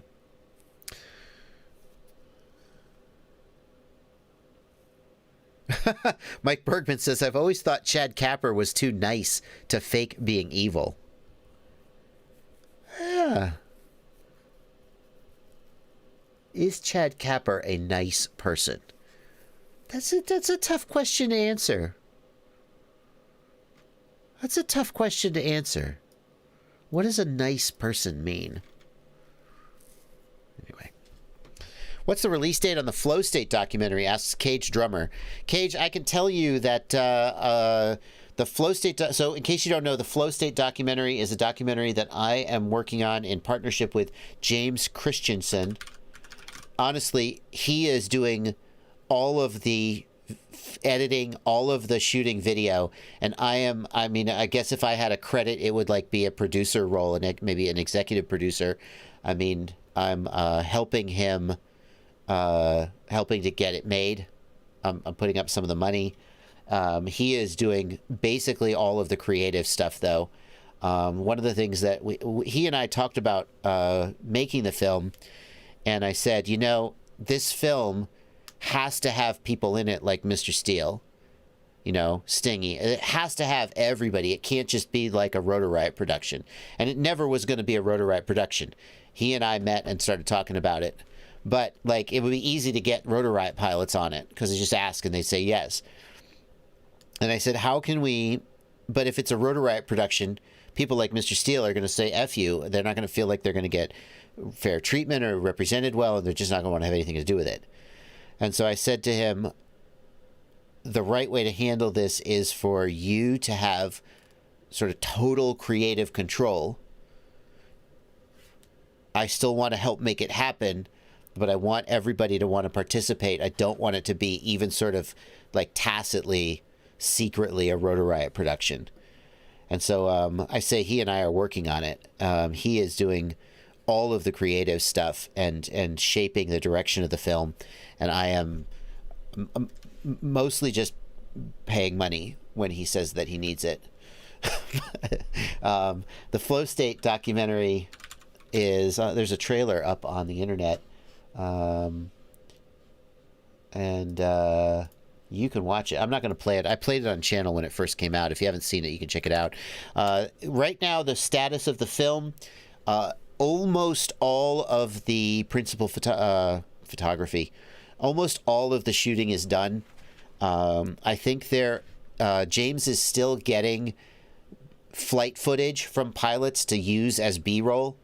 Mike Bergman says, I've always thought Chad Kapper was too nice to fake being evil. Yeah. Is Chad Kapper a nice person? That's a tough question to answer. That's a tough question to answer. What does a nice person mean? Anyway. What's the release date on the Flow State documentary? Asks Cage Drummer. Cage, I can tell you that the Flow State... So, in case you don't know, the Flow State documentary is a documentary that I am working on in partnership with James Christensen. Honestly, he is doing all of the editing, all of the shooting video, and I mean, I guess if I had a credit, it would like be a producer role and maybe an executive producer. I mean, I'm helping him... helping to get it made. I'm putting up some of the money. He is doing basically all of the creative stuff, though. One of the things that he and I talked about making the film, and I said, you know, this film has to have people in it like Mr. Steele, you know, Stingy. It has to have everybody. It can't just be like a Rotor Riot production. And it never was going to be a Rotor Riot production. He and I met and started talking about it. But, like, it would be easy to get Rotor Riot pilots on it because they just ask and they say yes. And I said, how can we... But if it's a Rotor Riot production, people like Mr. Steele are going to say F you. They're not going to feel like they're going to get fair treatment or represented well, and they're just not going to want to have anything to do with it. And so I said to him, the right way to handle this is for you to have sort of total creative control. I still want to help make it happen, but I want everybody to want to participate. I don't want it to be even sort of like tacitly, secretly a Rotor Riot production. And so I say he and I are working on it. He is doing all of the creative stuff and shaping the direction of the film. And I am mostly just paying money when he says that he needs it. The Flow State documentary is, there's a trailer up on the internet. You can watch it. I'm not going to play it. I played it on channel when it first came out. If you haven't seen it, you can check it out. Right now, the status of the film, almost all of the principal photography, almost all of the shooting is done. I think James is still getting flight footage from pilots to use as B-roll,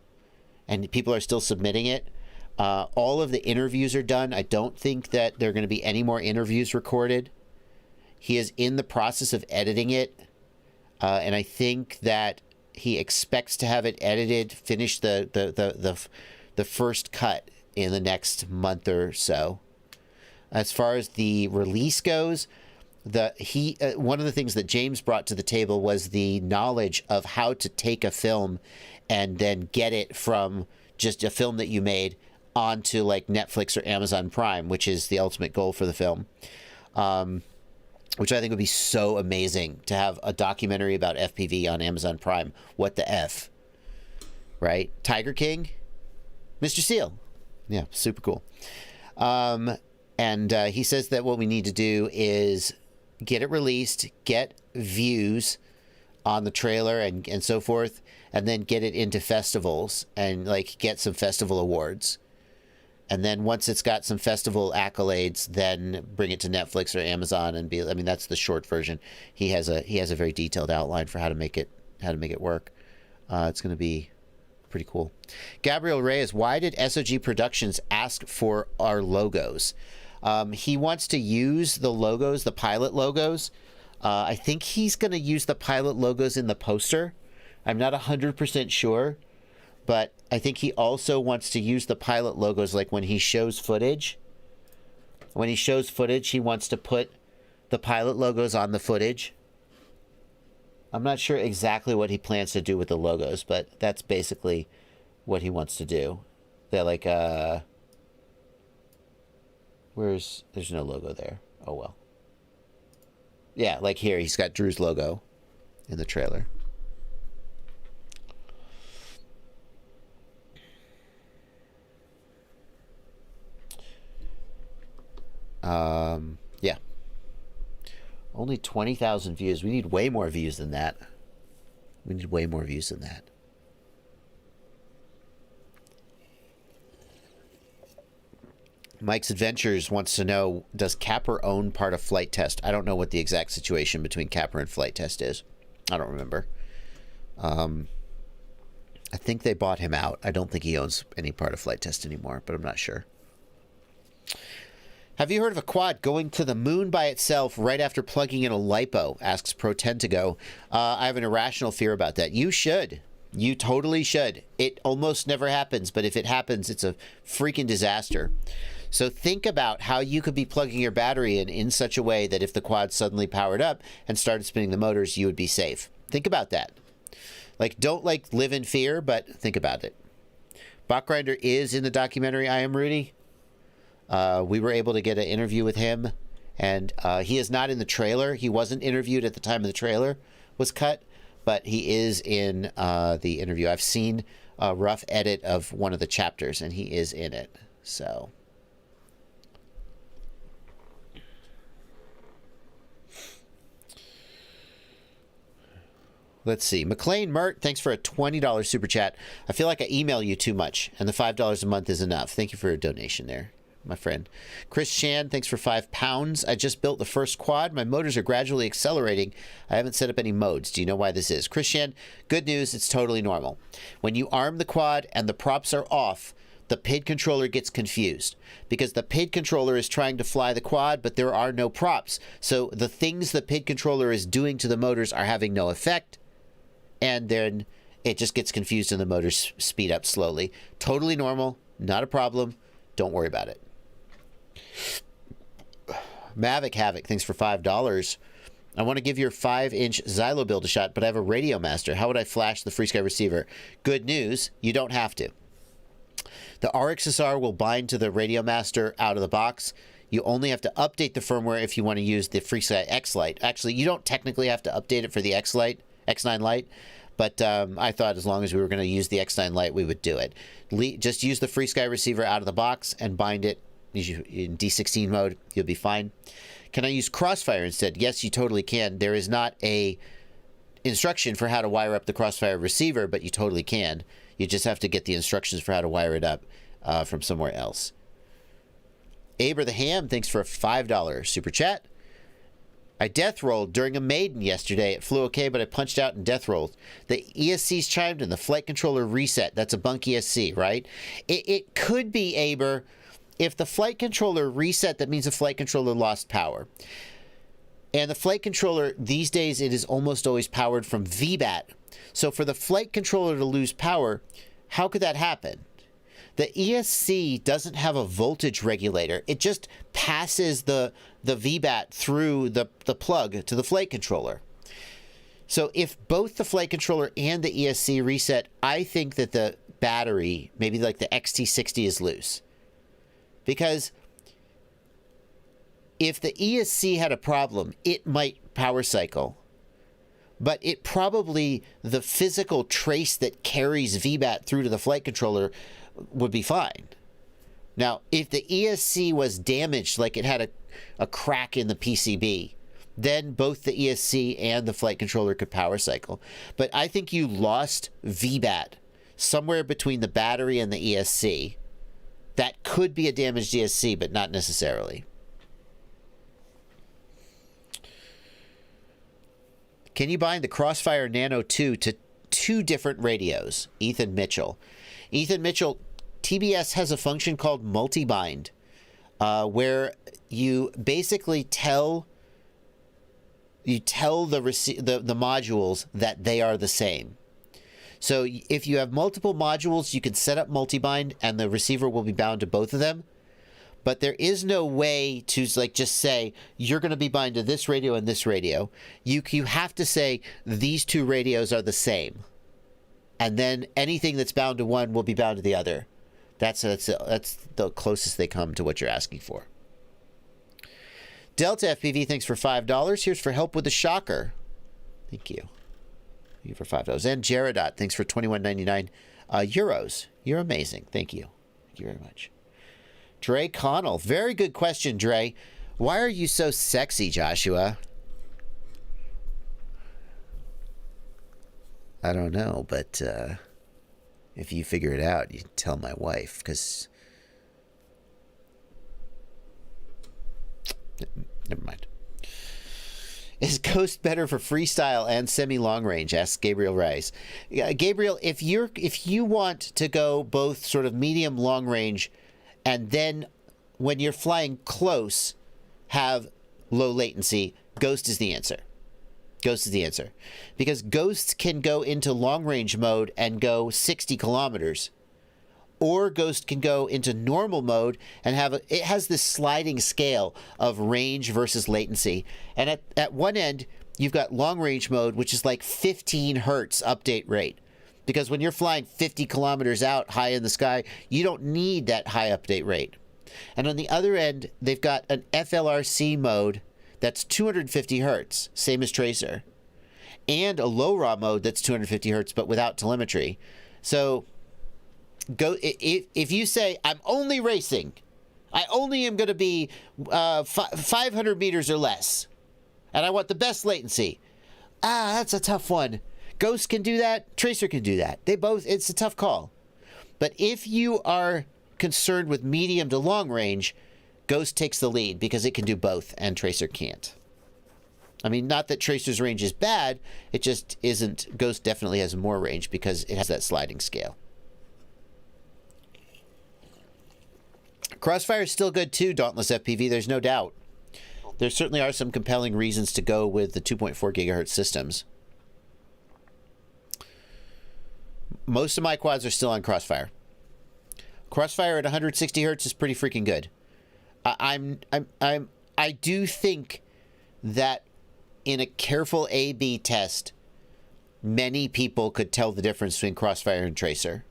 and people are still submitting it. All of the interviews are done. I don't think that there are going to be any more interviews recorded. He is in the process of editing it, and I think that he expects to have it edited, finish the first cut in the next month or so. As far as the release goes, one of the things that James brought to the table was the knowledge of how to take a film and then get it from just a film that you made onto like Netflix or Amazon Prime, which is the ultimate goal for the film, which I think would be so amazing to have a documentary about FPV on Amazon Prime. What the F, right? Tiger King, Mr. Seal. Yeah, super cool. And he says that what we need to do is get it released, get views on the trailer and so forth, and then get it into festivals and like get some festival awards. And then once it's got some festival accolades, then bring it to Netflix or Amazon and be, I mean, that's the short version. He has a very detailed outline for how to make it work. It's going to be pretty cool. Gabriel Reyes, why did SOG Productions ask for our logos? He wants to use the logos, the pilot logos. I think he's going to use the pilot logos in the poster. I'm not 100% sure, but I think he also wants to use the pilot logos like when he shows footage. When he shows footage, he wants to put the pilot logos on the footage. I'm not sure exactly what he plans to do with the logos, but that's basically what he wants to do. They're like, there's no logo there. Oh, well. Yeah, like here, he's got Drew's logo in the trailer. Yeah. Only 20,000 views. We need way more views than that. We need way more views than that. Mike's Adventures wants to know, does Capper own part of Flight Test? I don't know what the exact situation between Capper and Flight Test is. I don't remember. I think they bought him out. I don't think he owns any part of Flight Test anymore, but I'm not sure. Have you heard of a quad going to the moon by itself right after plugging in a LiPo? Asks Pro10to-go. I have an irrational fear about that. You should. You totally should. It almost never happens, but if it happens, it's a freaking disaster. So think about how you could be plugging your battery in such a way that if the quad suddenly powered up and started spinning the motors, you would be safe. Think about that. Like, don't like live in fear, but think about it. Bachgrinder is in the documentary I Am Rudy. We were able to get an interview with him, and he is not in the trailer. He wasn't interviewed at the time of the trailer was cut, but he is in the interview. I've seen a rough edit of one of the chapters, and he is in it. So, let's see. McLean Mert, thanks for a $20 super chat. I feel like I email you too much, and the $5 a month is enough. Thank you for your donation there, my friend. Chris Shan, thanks for £5. I just built the first quad. My motors are gradually accelerating. I haven't set up any modes. Do you know why this is? Chris Shan, good news. It's totally normal. When you arm the quad and the props are off, the PID controller gets confused because the PID controller is trying to fly the quad, but there are no props. So the things the PID controller is doing to the motors are having no effect, and then it just gets confused and the motors speed up slowly. Totally normal. Not a problem. Don't worry about it. Mavic Havoc, thanks for $5. I want to give your 5-inch Xylo build a shot, but I have a Radio Master. How would I flash the FreeSky receiver? Good news, you don't have to. The RXSR will bind to the Radio Master out of the box. You only have to update the firmware if you want to use the FreeSky X Lite. Actually, you don't technically have to update it for the X9 Lite, but I thought as long as we were going to use the X9 Lite, we would do it. Just use the FreeSky receiver out of the box and bind it in D16 mode. You'll be fine. Can I use Crossfire instead? Yes, you totally can. There is not a instruction for how to wire up the Crossfire receiver, but you totally can. You just have to get the instructions for how to wire it up from somewhere else. Aber the Ham, thanks for a $5 super chat. I death rolled during a maiden yesterday. It flew okay, but I punched out and death rolled. The ESC's chimed in. The flight controller reset. That's a bunk ESC, right? It could be, Aber. If the flight controller reset, that means the flight controller lost power. And the flight controller, these days, it is almost always powered from VBAT. So for the flight controller to lose power, how could that happen? The ESC doesn't have a voltage regulator. It just passes the VBAT through the plug to the flight controller. So if both the flight controller and the ESC reset, I think that the battery, maybe like the XT60, is loose. Because if the ESC had a problem, it might power cycle. But it probably, the physical trace that carries VBAT through to the flight controller would be fine, Now, if the ESC was damaged, like it had a crack in the PCB, then both the ESC and the flight controller could power cycle. But I think you lost VBAT somewhere between the battery and the ESC. That could be a damaged ESC, but not necessarily. Can you bind the Crossfire Nano 2 to 2 different radios? Ethan Mitchell. Ethan Mitchell, TBS has a function called multi-bind, where you basically tell the modules that they are the same. So if you have multiple modules, you can set up multi-bind and the receiver will be bound to both of them. But there is no way to like just say you're going to be bound to this radio and this radio. You have to say these 2 radios are the same, and then anything that's bound to one will be bound to the other. That's the closest they come to what you're asking for. Delta FPV, thanks for $5. Here's for help with the shocker. Thank you. Thank you for $5. And Jaredot, thanks for $21.99 euros. You're amazing. Thank you. Thank you very much. Dre Connell, very good question, Dre. Why are you so sexy, Joshua? I don't know, but if you figure it out, you can tell my wife, because... Never mind. Is Ghost better for freestyle and semi-long range? Asks Gabriel Rice. Gabriel, if you want to go both sort of medium long range, and then when you're flying close, have low latency, Ghost is the answer. Ghost is the answer. Because Ghost can go into long range mode and go 60 kilometers. Or Ghost can go into normal mode and it has this sliding scale of range versus latency. And at one end, you've got long range mode, which is like 15 hertz update rate. Because when you're flying 50 kilometers out high in the sky, you don't need that high update rate. And on the other end, they've got an FLRC mode that's 250 hertz, same as Tracer. And a low raw mode that's 250 hertz, but without telemetry. So if you say, I'm only racing, I only am going to be 500 meters or less, and I want the best latency. That's a tough one. Ghost can do that. Tracer can do that. It's a tough call. But if you are concerned with medium to long range, Ghost takes the lead because it can do both and Tracer can't. I mean, not that Tracer's range is bad. It just isn't. Ghost definitely has more range because it has that sliding scale. Crossfire is still good too, Dauntless FPV. There's no doubt. There certainly are some compelling reasons to go with the 2.4 gigahertz systems. Most of my quads are still on Crossfire. Crossfire at 160 hertz is pretty freaking good. I do think that in a careful A/B test, many people could tell the difference between Crossfire and Tracer,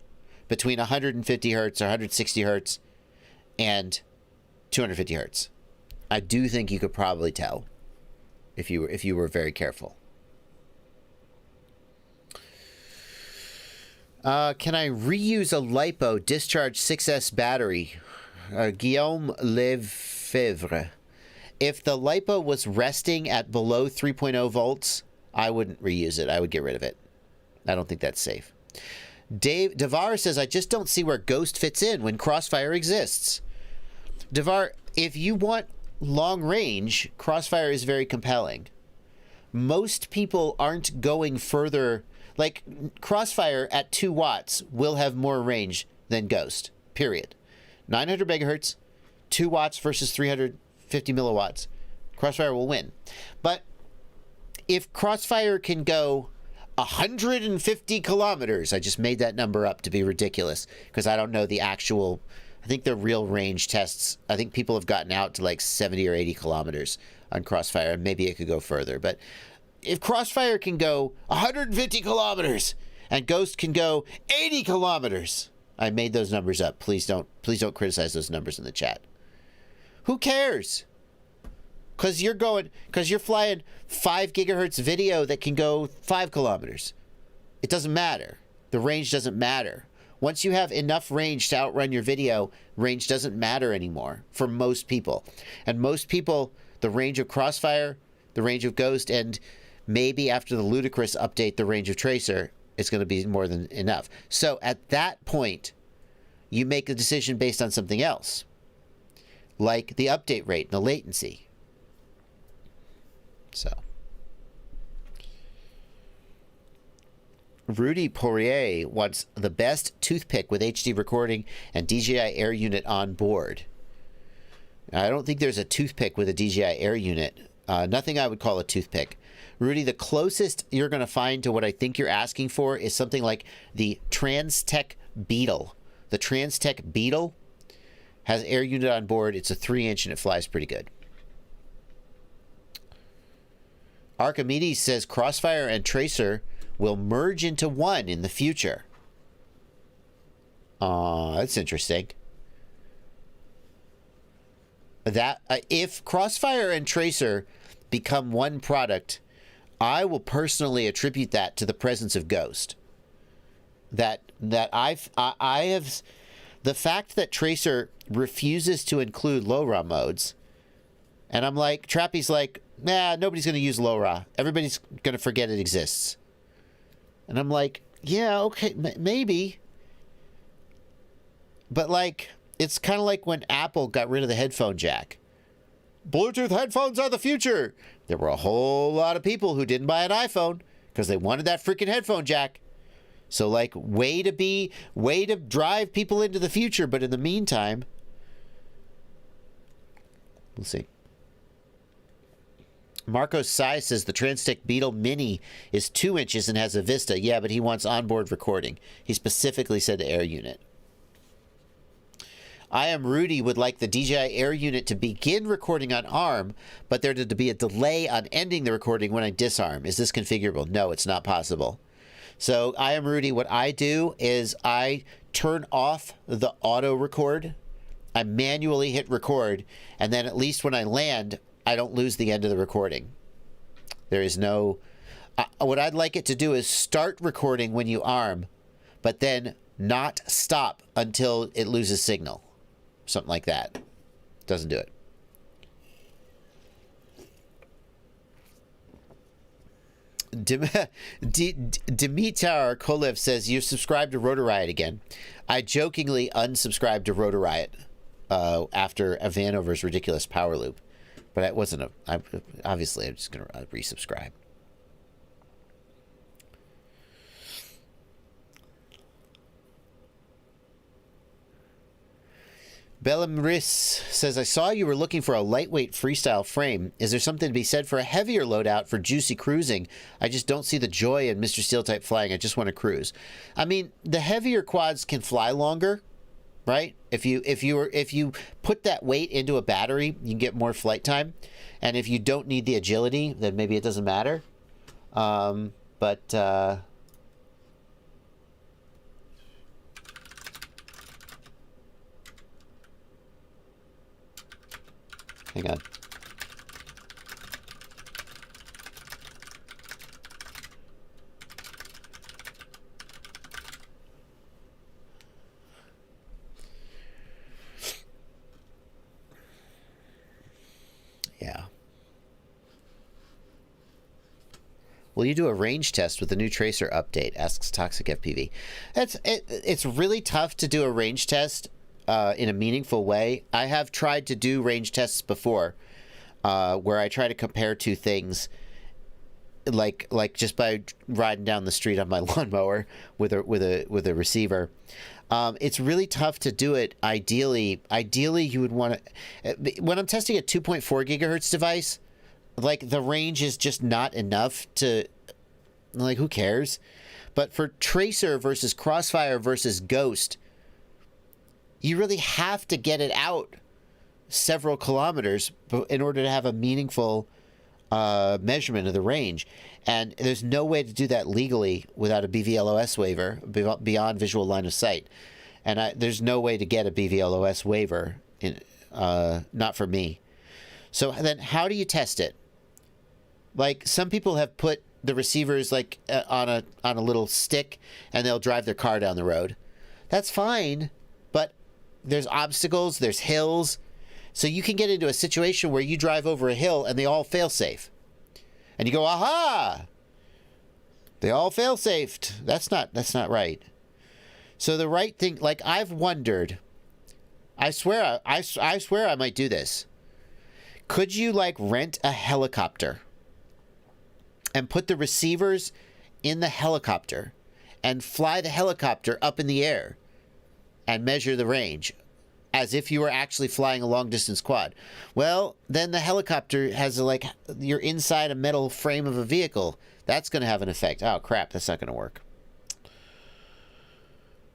between 150 hertz or 160 hertz and 250 hertz. I do think you could probably tell if you were very careful. Can I reuse a LiPo discharge 6S battery? Guillaume Lefebvre. If the LiPo was resting at below 3.0 volts, I wouldn't reuse it. I would get rid of it. I don't think that's safe. Devar says, I just don't see where Ghost fits in when Crossfire exists. Devar, if you want long range, Crossfire is very compelling. Most people aren't going further. Like, Crossfire at 2 watts will have more range than Ghost, period. 900 megahertz, 2 watts versus 350 milliwatts. Crossfire will win. But if Crossfire can go 150 kilometers, I just made that number up to be ridiculous because I don't know the actual, I think the real range tests, I think people have gotten out to like 70 or 80 kilometers on Crossfire, and maybe it could go further. But if Crossfire can go 150 kilometers and Ghost can go 80 kilometers, I made those numbers up. Please don't criticize those numbers in the chat. Who cares? Because you're flying 5 gigahertz video that can go 5 kilometers. It doesn't matter. The range doesn't matter. Once you have enough range to outrun your video, range doesn't matter anymore for most people. And most people, the range of Crossfire, the range of Ghost, and maybe after the Ludicrous update, the range of Tracer, is going to be more than enough. So at that point, you make a decision based on something else, like the update rate and the latency. So, Rudy Poirier wants the best toothpick with HD recording and DJI Air unit on board. I don't think there's a toothpick with a DJI Air unit. Nothing I would call a toothpick. Rudy, the closest you're going to find to what I think you're asking for is something like the Transtech Beetle. The Transtech Beetle has Air unit on board. It's a 3-inch and it flies pretty good. Archimedes says Crossfire and Tracer will merge into one in the future. That's interesting. That if Crossfire and Tracer become one product, I will personally attribute that to the presence of Ghost. I have the fact that Tracer refuses to include low-raw modes, and I'm like, Trappy's like, nah, nobody's going to use low-raw. Everybody's going to forget it exists. And I'm like, yeah, okay, maybe. But like, it's kind of like when Apple got rid of the headphone jack. Bluetooth headphones are the future. There were a whole lot of people who didn't buy an iPhone because they wanted that freaking headphone jack. So like, way to drive people into the future. But in the meantime, we'll see. Marcos Sai says the Transtech Beetle Mini is 2 inches and has a Vista. Yeah, but he wants onboard recording. He specifically said the Air unit. I Am Rudy would like the DJI Air unit to begin recording on ARM, but there to be a delay on ending the recording when I disarm. Is this configurable? No, it's not possible. So I Am Rudy, what I do is I turn off the auto record. I manually hit record, and then at least when I land, I don't lose the end of the recording. There is no... what I'd like it to do is start recording when you arm, but then not stop until it loses signal. Something like that. Doesn't do it. Dimitar Kolev says, you're subscribed to Rotor Riot again. I jokingly unsubscribed to Rotor Riot after Vanover's ridiculous power loop. But it wasn't obviously, I'm just going to resubscribe. Bellamris says, I saw you were looking for a lightweight freestyle frame. Is there something to be said for a heavier loadout for juicy cruising? I just don't see the joy in Mr. Steel type flying. I just want to cruise. I mean, the heavier quads can fly longer, right? If you put that weight into a battery, you can get more flight time. And if you don't need the agility, then maybe it doesn't matter. Hang on. Yeah. Will you do a range test with the new Tracer update? Asks Toxic FPV. It's really tough to do a range test in a meaningful way. I have tried to do range tests before, where I try to compare two things, like just by riding down the street on my lawnmower with a receiver. It's really tough to do it. Ideally, you would want to. When I'm testing a 2.4 gigahertz device, like the range is just not enough to. Like, who cares? But for Tracer versus Crossfire versus Ghost, you really have to get it out several kilometers in order to have a meaningful measurement of the range. And there's no way to do that legally without a BVLOS waiver beyond visual line of sight. And there's no way to get a BVLOS waiver, not for me. So then how do you test it? Like, some people have put the receivers like on a little stick and they'll drive their car down the road. That's fine, but there's obstacles, there's hills, so you can get into a situation where you drive over a hill and they all fail safe. And you go, aha! They all fail safed. That's not right. So the right thing, like I've wondered, I swear I might do this. Could you like rent a helicopter and put the receivers in the helicopter and fly the helicopter up in the air and measure the range as if you were actually flying a long distance quad? Well, then the helicopter has like, you're inside a metal frame of a vehicle. That's going to have an effect. Oh crap, that's not going to work.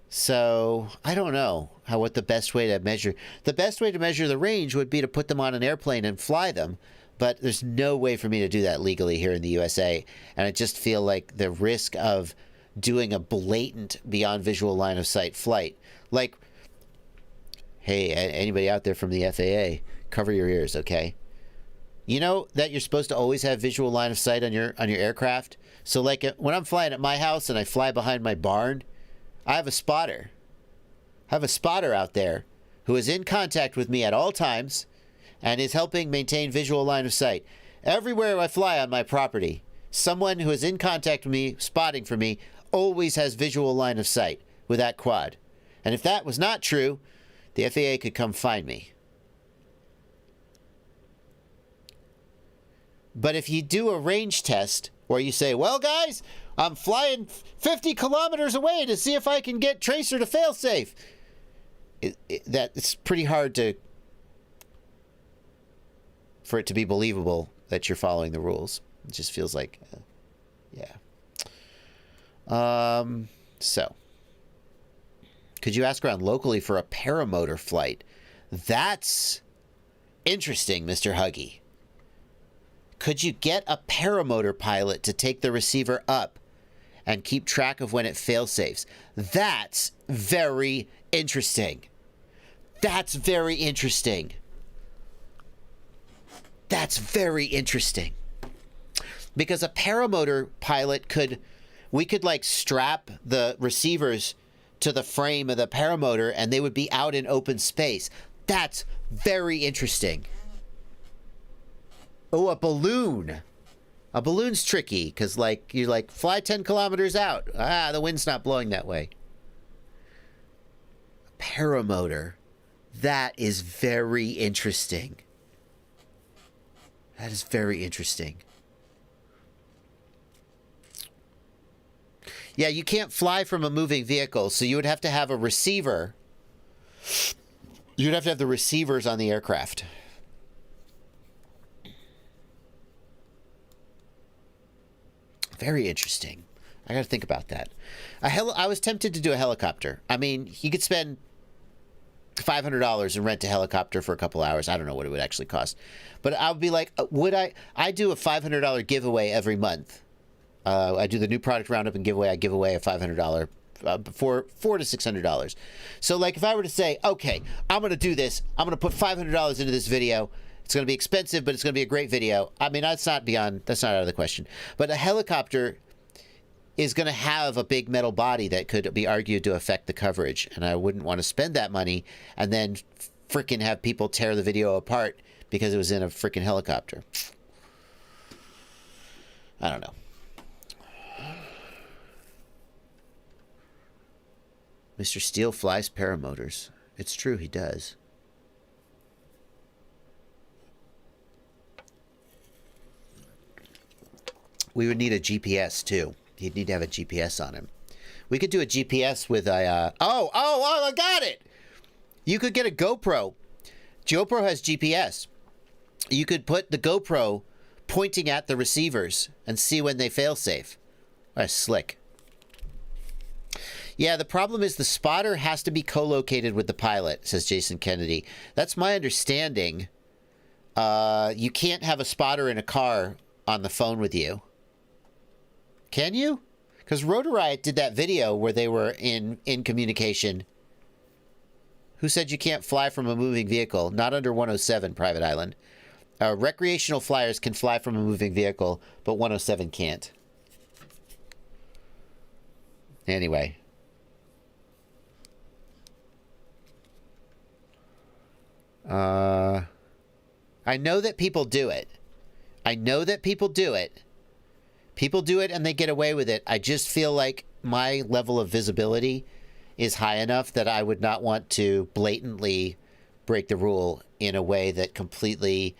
So I don't know what the best way to measure. The best way to measure the range would be to put them on an airplane and fly them. But there's no way for me to do that legally here in the USA. And I just feel like the risk of doing a blatant beyond visual line of sight flight. Like, hey, anybody out there from the FAA, cover your ears, okay? You know that you're supposed to always have visual line of sight on your aircraft? So like when I'm flying at my house and I fly behind my barn, I have a spotter. I have a spotter out there who is in contact with me at all times and is helping maintain visual line of sight. Everywhere I fly on my property, someone who is in contact with me, spotting for me, always has visual line of sight with that quad. And if that was not true, the FAA could come find me. But if you do a range test where you say, well, guys, I'm flying 50 kilometers away to see if I can get Tracer to fail safe. It's pretty hard for it to be believable that you're following the rules. It just feels like, yeah. So, could you ask around locally for a paramotor flight? That's interesting, Mr. Huggy. Could you get a paramotor pilot to take the receiver up and keep track of when it fail-safes? That's very interesting. That's very interesting. That's very interesting. Because a paramotor pilot we could like strap the receivers to the frame of the paramotor and they would be out in open space. That's very interesting. Oh, a balloon. A balloon's tricky because like you like fly 10 kilometers out. Ah, the wind's not blowing that way. Paramotor. That is very interesting. That is very interesting. Yeah, you can't fly from a moving vehicle, so you would have to have a receiver. You'd have to have the receivers on the aircraft. Very interesting. I got to think about that. I was tempted to do a helicopter. I mean, you could spend $500 and rent a helicopter for a couple hours. I don't know what it would actually cost. But I would be like, I do a $500 giveaway every month. I do the new product roundup and giveaway. I give away a $500 for $400 to $600. So like if I were to say, okay, I'm going to do this. I'm going to put $500 into this video. It's going to be expensive, but it's going to be a great video. I mean, that's not out of the question. But a helicopter is going to have a big metal body that could be argued to affect the coverage. And I wouldn't want to spend that money and then freaking have people tear the video apart because it was in a freaking helicopter. I don't know. Mr. Steele flies paramotors. It's true, he does. We would need a GPS, too. He'd need to have a GPS on him. We could do a GPS with a... Oh, I got it! You could get a GoPro. GoPro has GPS. You could put the GoPro pointing at the receivers and see when they fail safe. That's slick. Yeah, the problem is the spotter has to be co-located with the pilot, says Jason Kennedy. That's my understanding. You can't have a spotter in a car on the phone with you. Can you? Because Rotor Riot did that video where they were in communication. Who said you can't fly from a moving vehicle? Not under 107, Private Island. Recreational flyers can fly from a moving vehicle, but 107 can't. Anyway. I know that people do it. People do it and they get away with it. I just feel like my level of visibility is high enough that I would not want to blatantly break the rule in a way that completely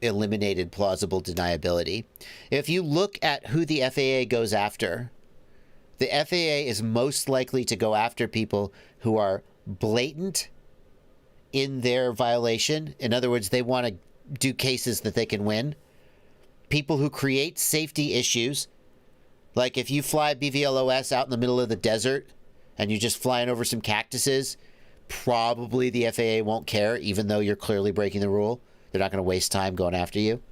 eliminated plausible deniability. If you look at who the FAA goes after, the FAA is most likely to go after people who are blatant in their violation. In other words, they want to do cases that they can win. People who create safety issues, like if you fly BVLOS out in the middle of the desert and you're just flying over some cactuses, probably the FAA won't care, even though you're clearly breaking the rule. They're not going to waste time going after you.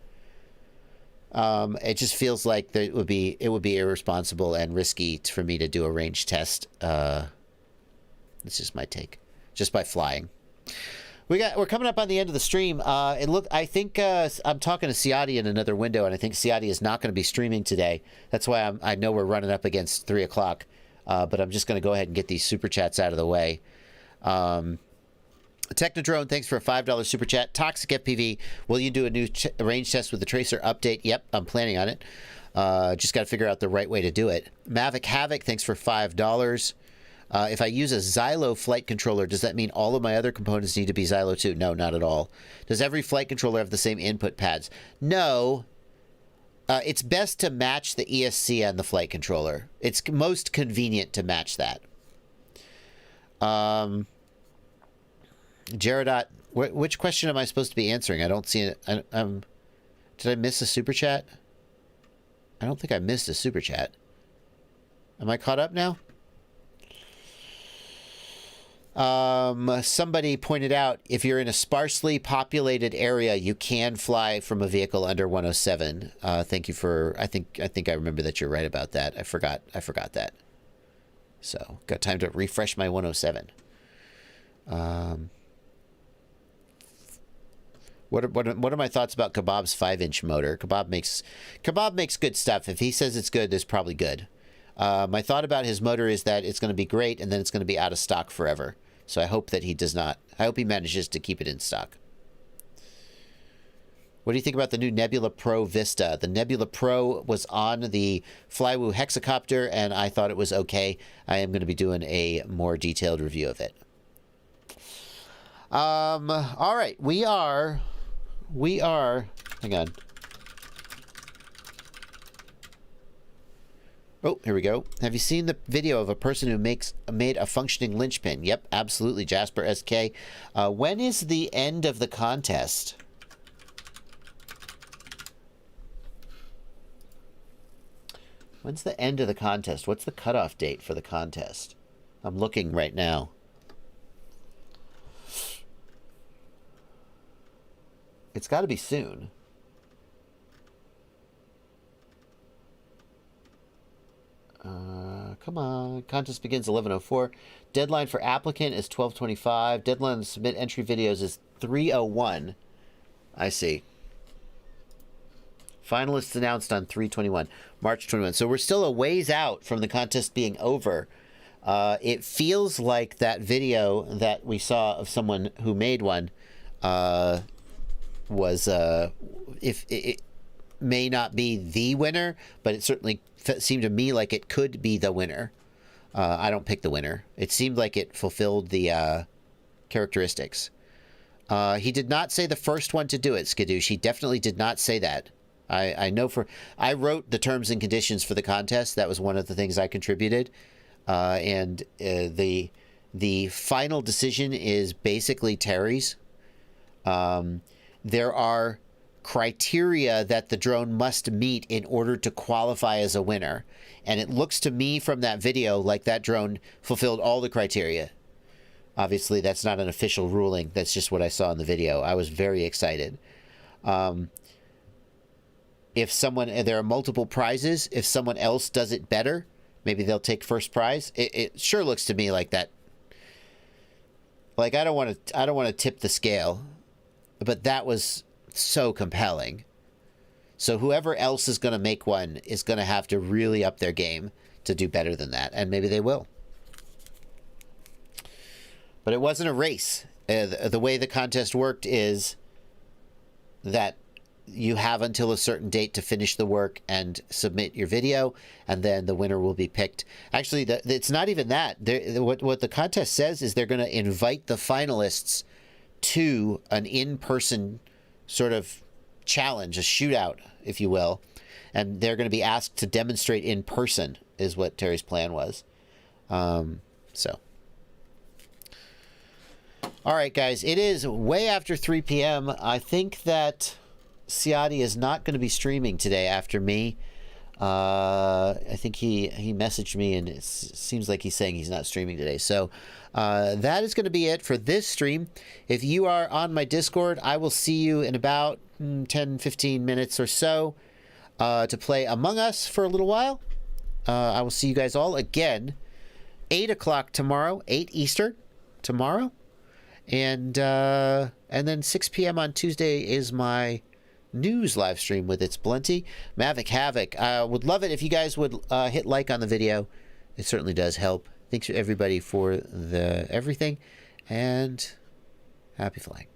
It just feels like it would be irresponsible and risky for me to do a range test. This is my take, just by flying. We're coming up on the end of the stream. I think I'm talking to Ciati in another window, and I think Ciati is not going to be streaming today. That's why I know we're running up against 3 o'clock. But I'm just going to go ahead and get these super chats out of the way. Technodrone, thanks for a $5 super chat. Toxic FPV, will you do a new range test with the tracer update? Yep, I'm planning on it. Just got to figure out the right way to do it. Mavic Havoc, thanks for $5. If I use a Xylo flight controller, does that mean all of my other components need to be Xylo too? No, not at all. Does every flight controller have the same input pads? No. It's best to match the ESC on the flight controller. It's most convenient to match that. Jaredot, which question am I supposed to be answering? I don't see it. Did I miss a super chat? I don't think I missed a super chat. Am I caught up now? Somebody pointed out, if you're in a sparsely populated area, you can fly from a vehicle under 107. Thank you for, I think I remember that you're right about that. I forgot that. So, got time to refresh my 107. What are my thoughts about Kebab's 5-inch motor? Kebab makes good stuff. If he says it's good, it's probably good. My thought about his motor is that it's going to be great, and then it's going to be out of stock forever. So I hope that he does not. I hope he manages to keep it in stock. What do you think about the new Nebula Pro Vista? The Nebula Pro was on the Flywoo hexacopter, and I thought it was okay. I am going to be doing a more detailed review of it. All right, we are, hang on. Oh, here we go. Have you seen the video of a person who made a functioning linchpin? Yep, absolutely, Jasper SK. When is the end of the contest? When's the end of the contest? What's the cutoff date for the contest? I'm looking right now. It's got to be soon. Come on. Contest begins 11:04. Deadline for applicant is 12:25. Deadline to submit entry videos is 3:01. I see. Finalists announced on 3/21, March 21. So we're still a ways out from the contest being over. It feels like that video that we saw of someone who made one was if it may not be the winner, but it certainly seemed to me like it could be the winner. I don't pick the winner. It seemed like it fulfilled the characteristics. He did not say the first one to do it, Skadoosh. He definitely did not say that. I know I wrote the terms and conditions for the contest. That was one of the things I contributed. And the final decision is basically Terry's. There are criteria that the drone must meet in order to qualify as a winner. And it looks to me from that video like that drone fulfilled all the criteria. Obviously, that's not an official ruling. That's just what I saw in the video. I was very excited. There are multiple prizes. If someone else does it better, maybe they'll take first prize. It sure looks to me like that. Like, I don't want to tip the scale, but that was so compelling. So whoever else is going to make one is going to have to really up their game to do better than that, and maybe they will. But it wasn't a race. The way the contest worked is that you have until a certain date to finish the work and submit your video, and then the winner will be picked. Actually, it's not even that. What the contest says is they're going to invite the finalists to an in-person sort of challenge, a shootout, if you will, and they're going to be asked to demonstrate in person, is what Terry's plan was. So. All right, guys, it is way after 3 p.m. I think that Ciati is not going to be streaming today after me. I think he messaged me, and it seems like he's saying he's not streaming today. So that is going to be it for this stream. If you are on my Discord, I will see you in about 10-15 minutes or so to play Among Us for a little while. I will see you guys all again 8 o'clock tomorrow, 8 Eastern tomorrow. And then 6 p.m. on Tuesday is my news live stream with It's Blenty. Mavic Havoc. Would love it if you guys would hit like on the video. It certainly does help. Thanks to everybody for the everything, and happy flying.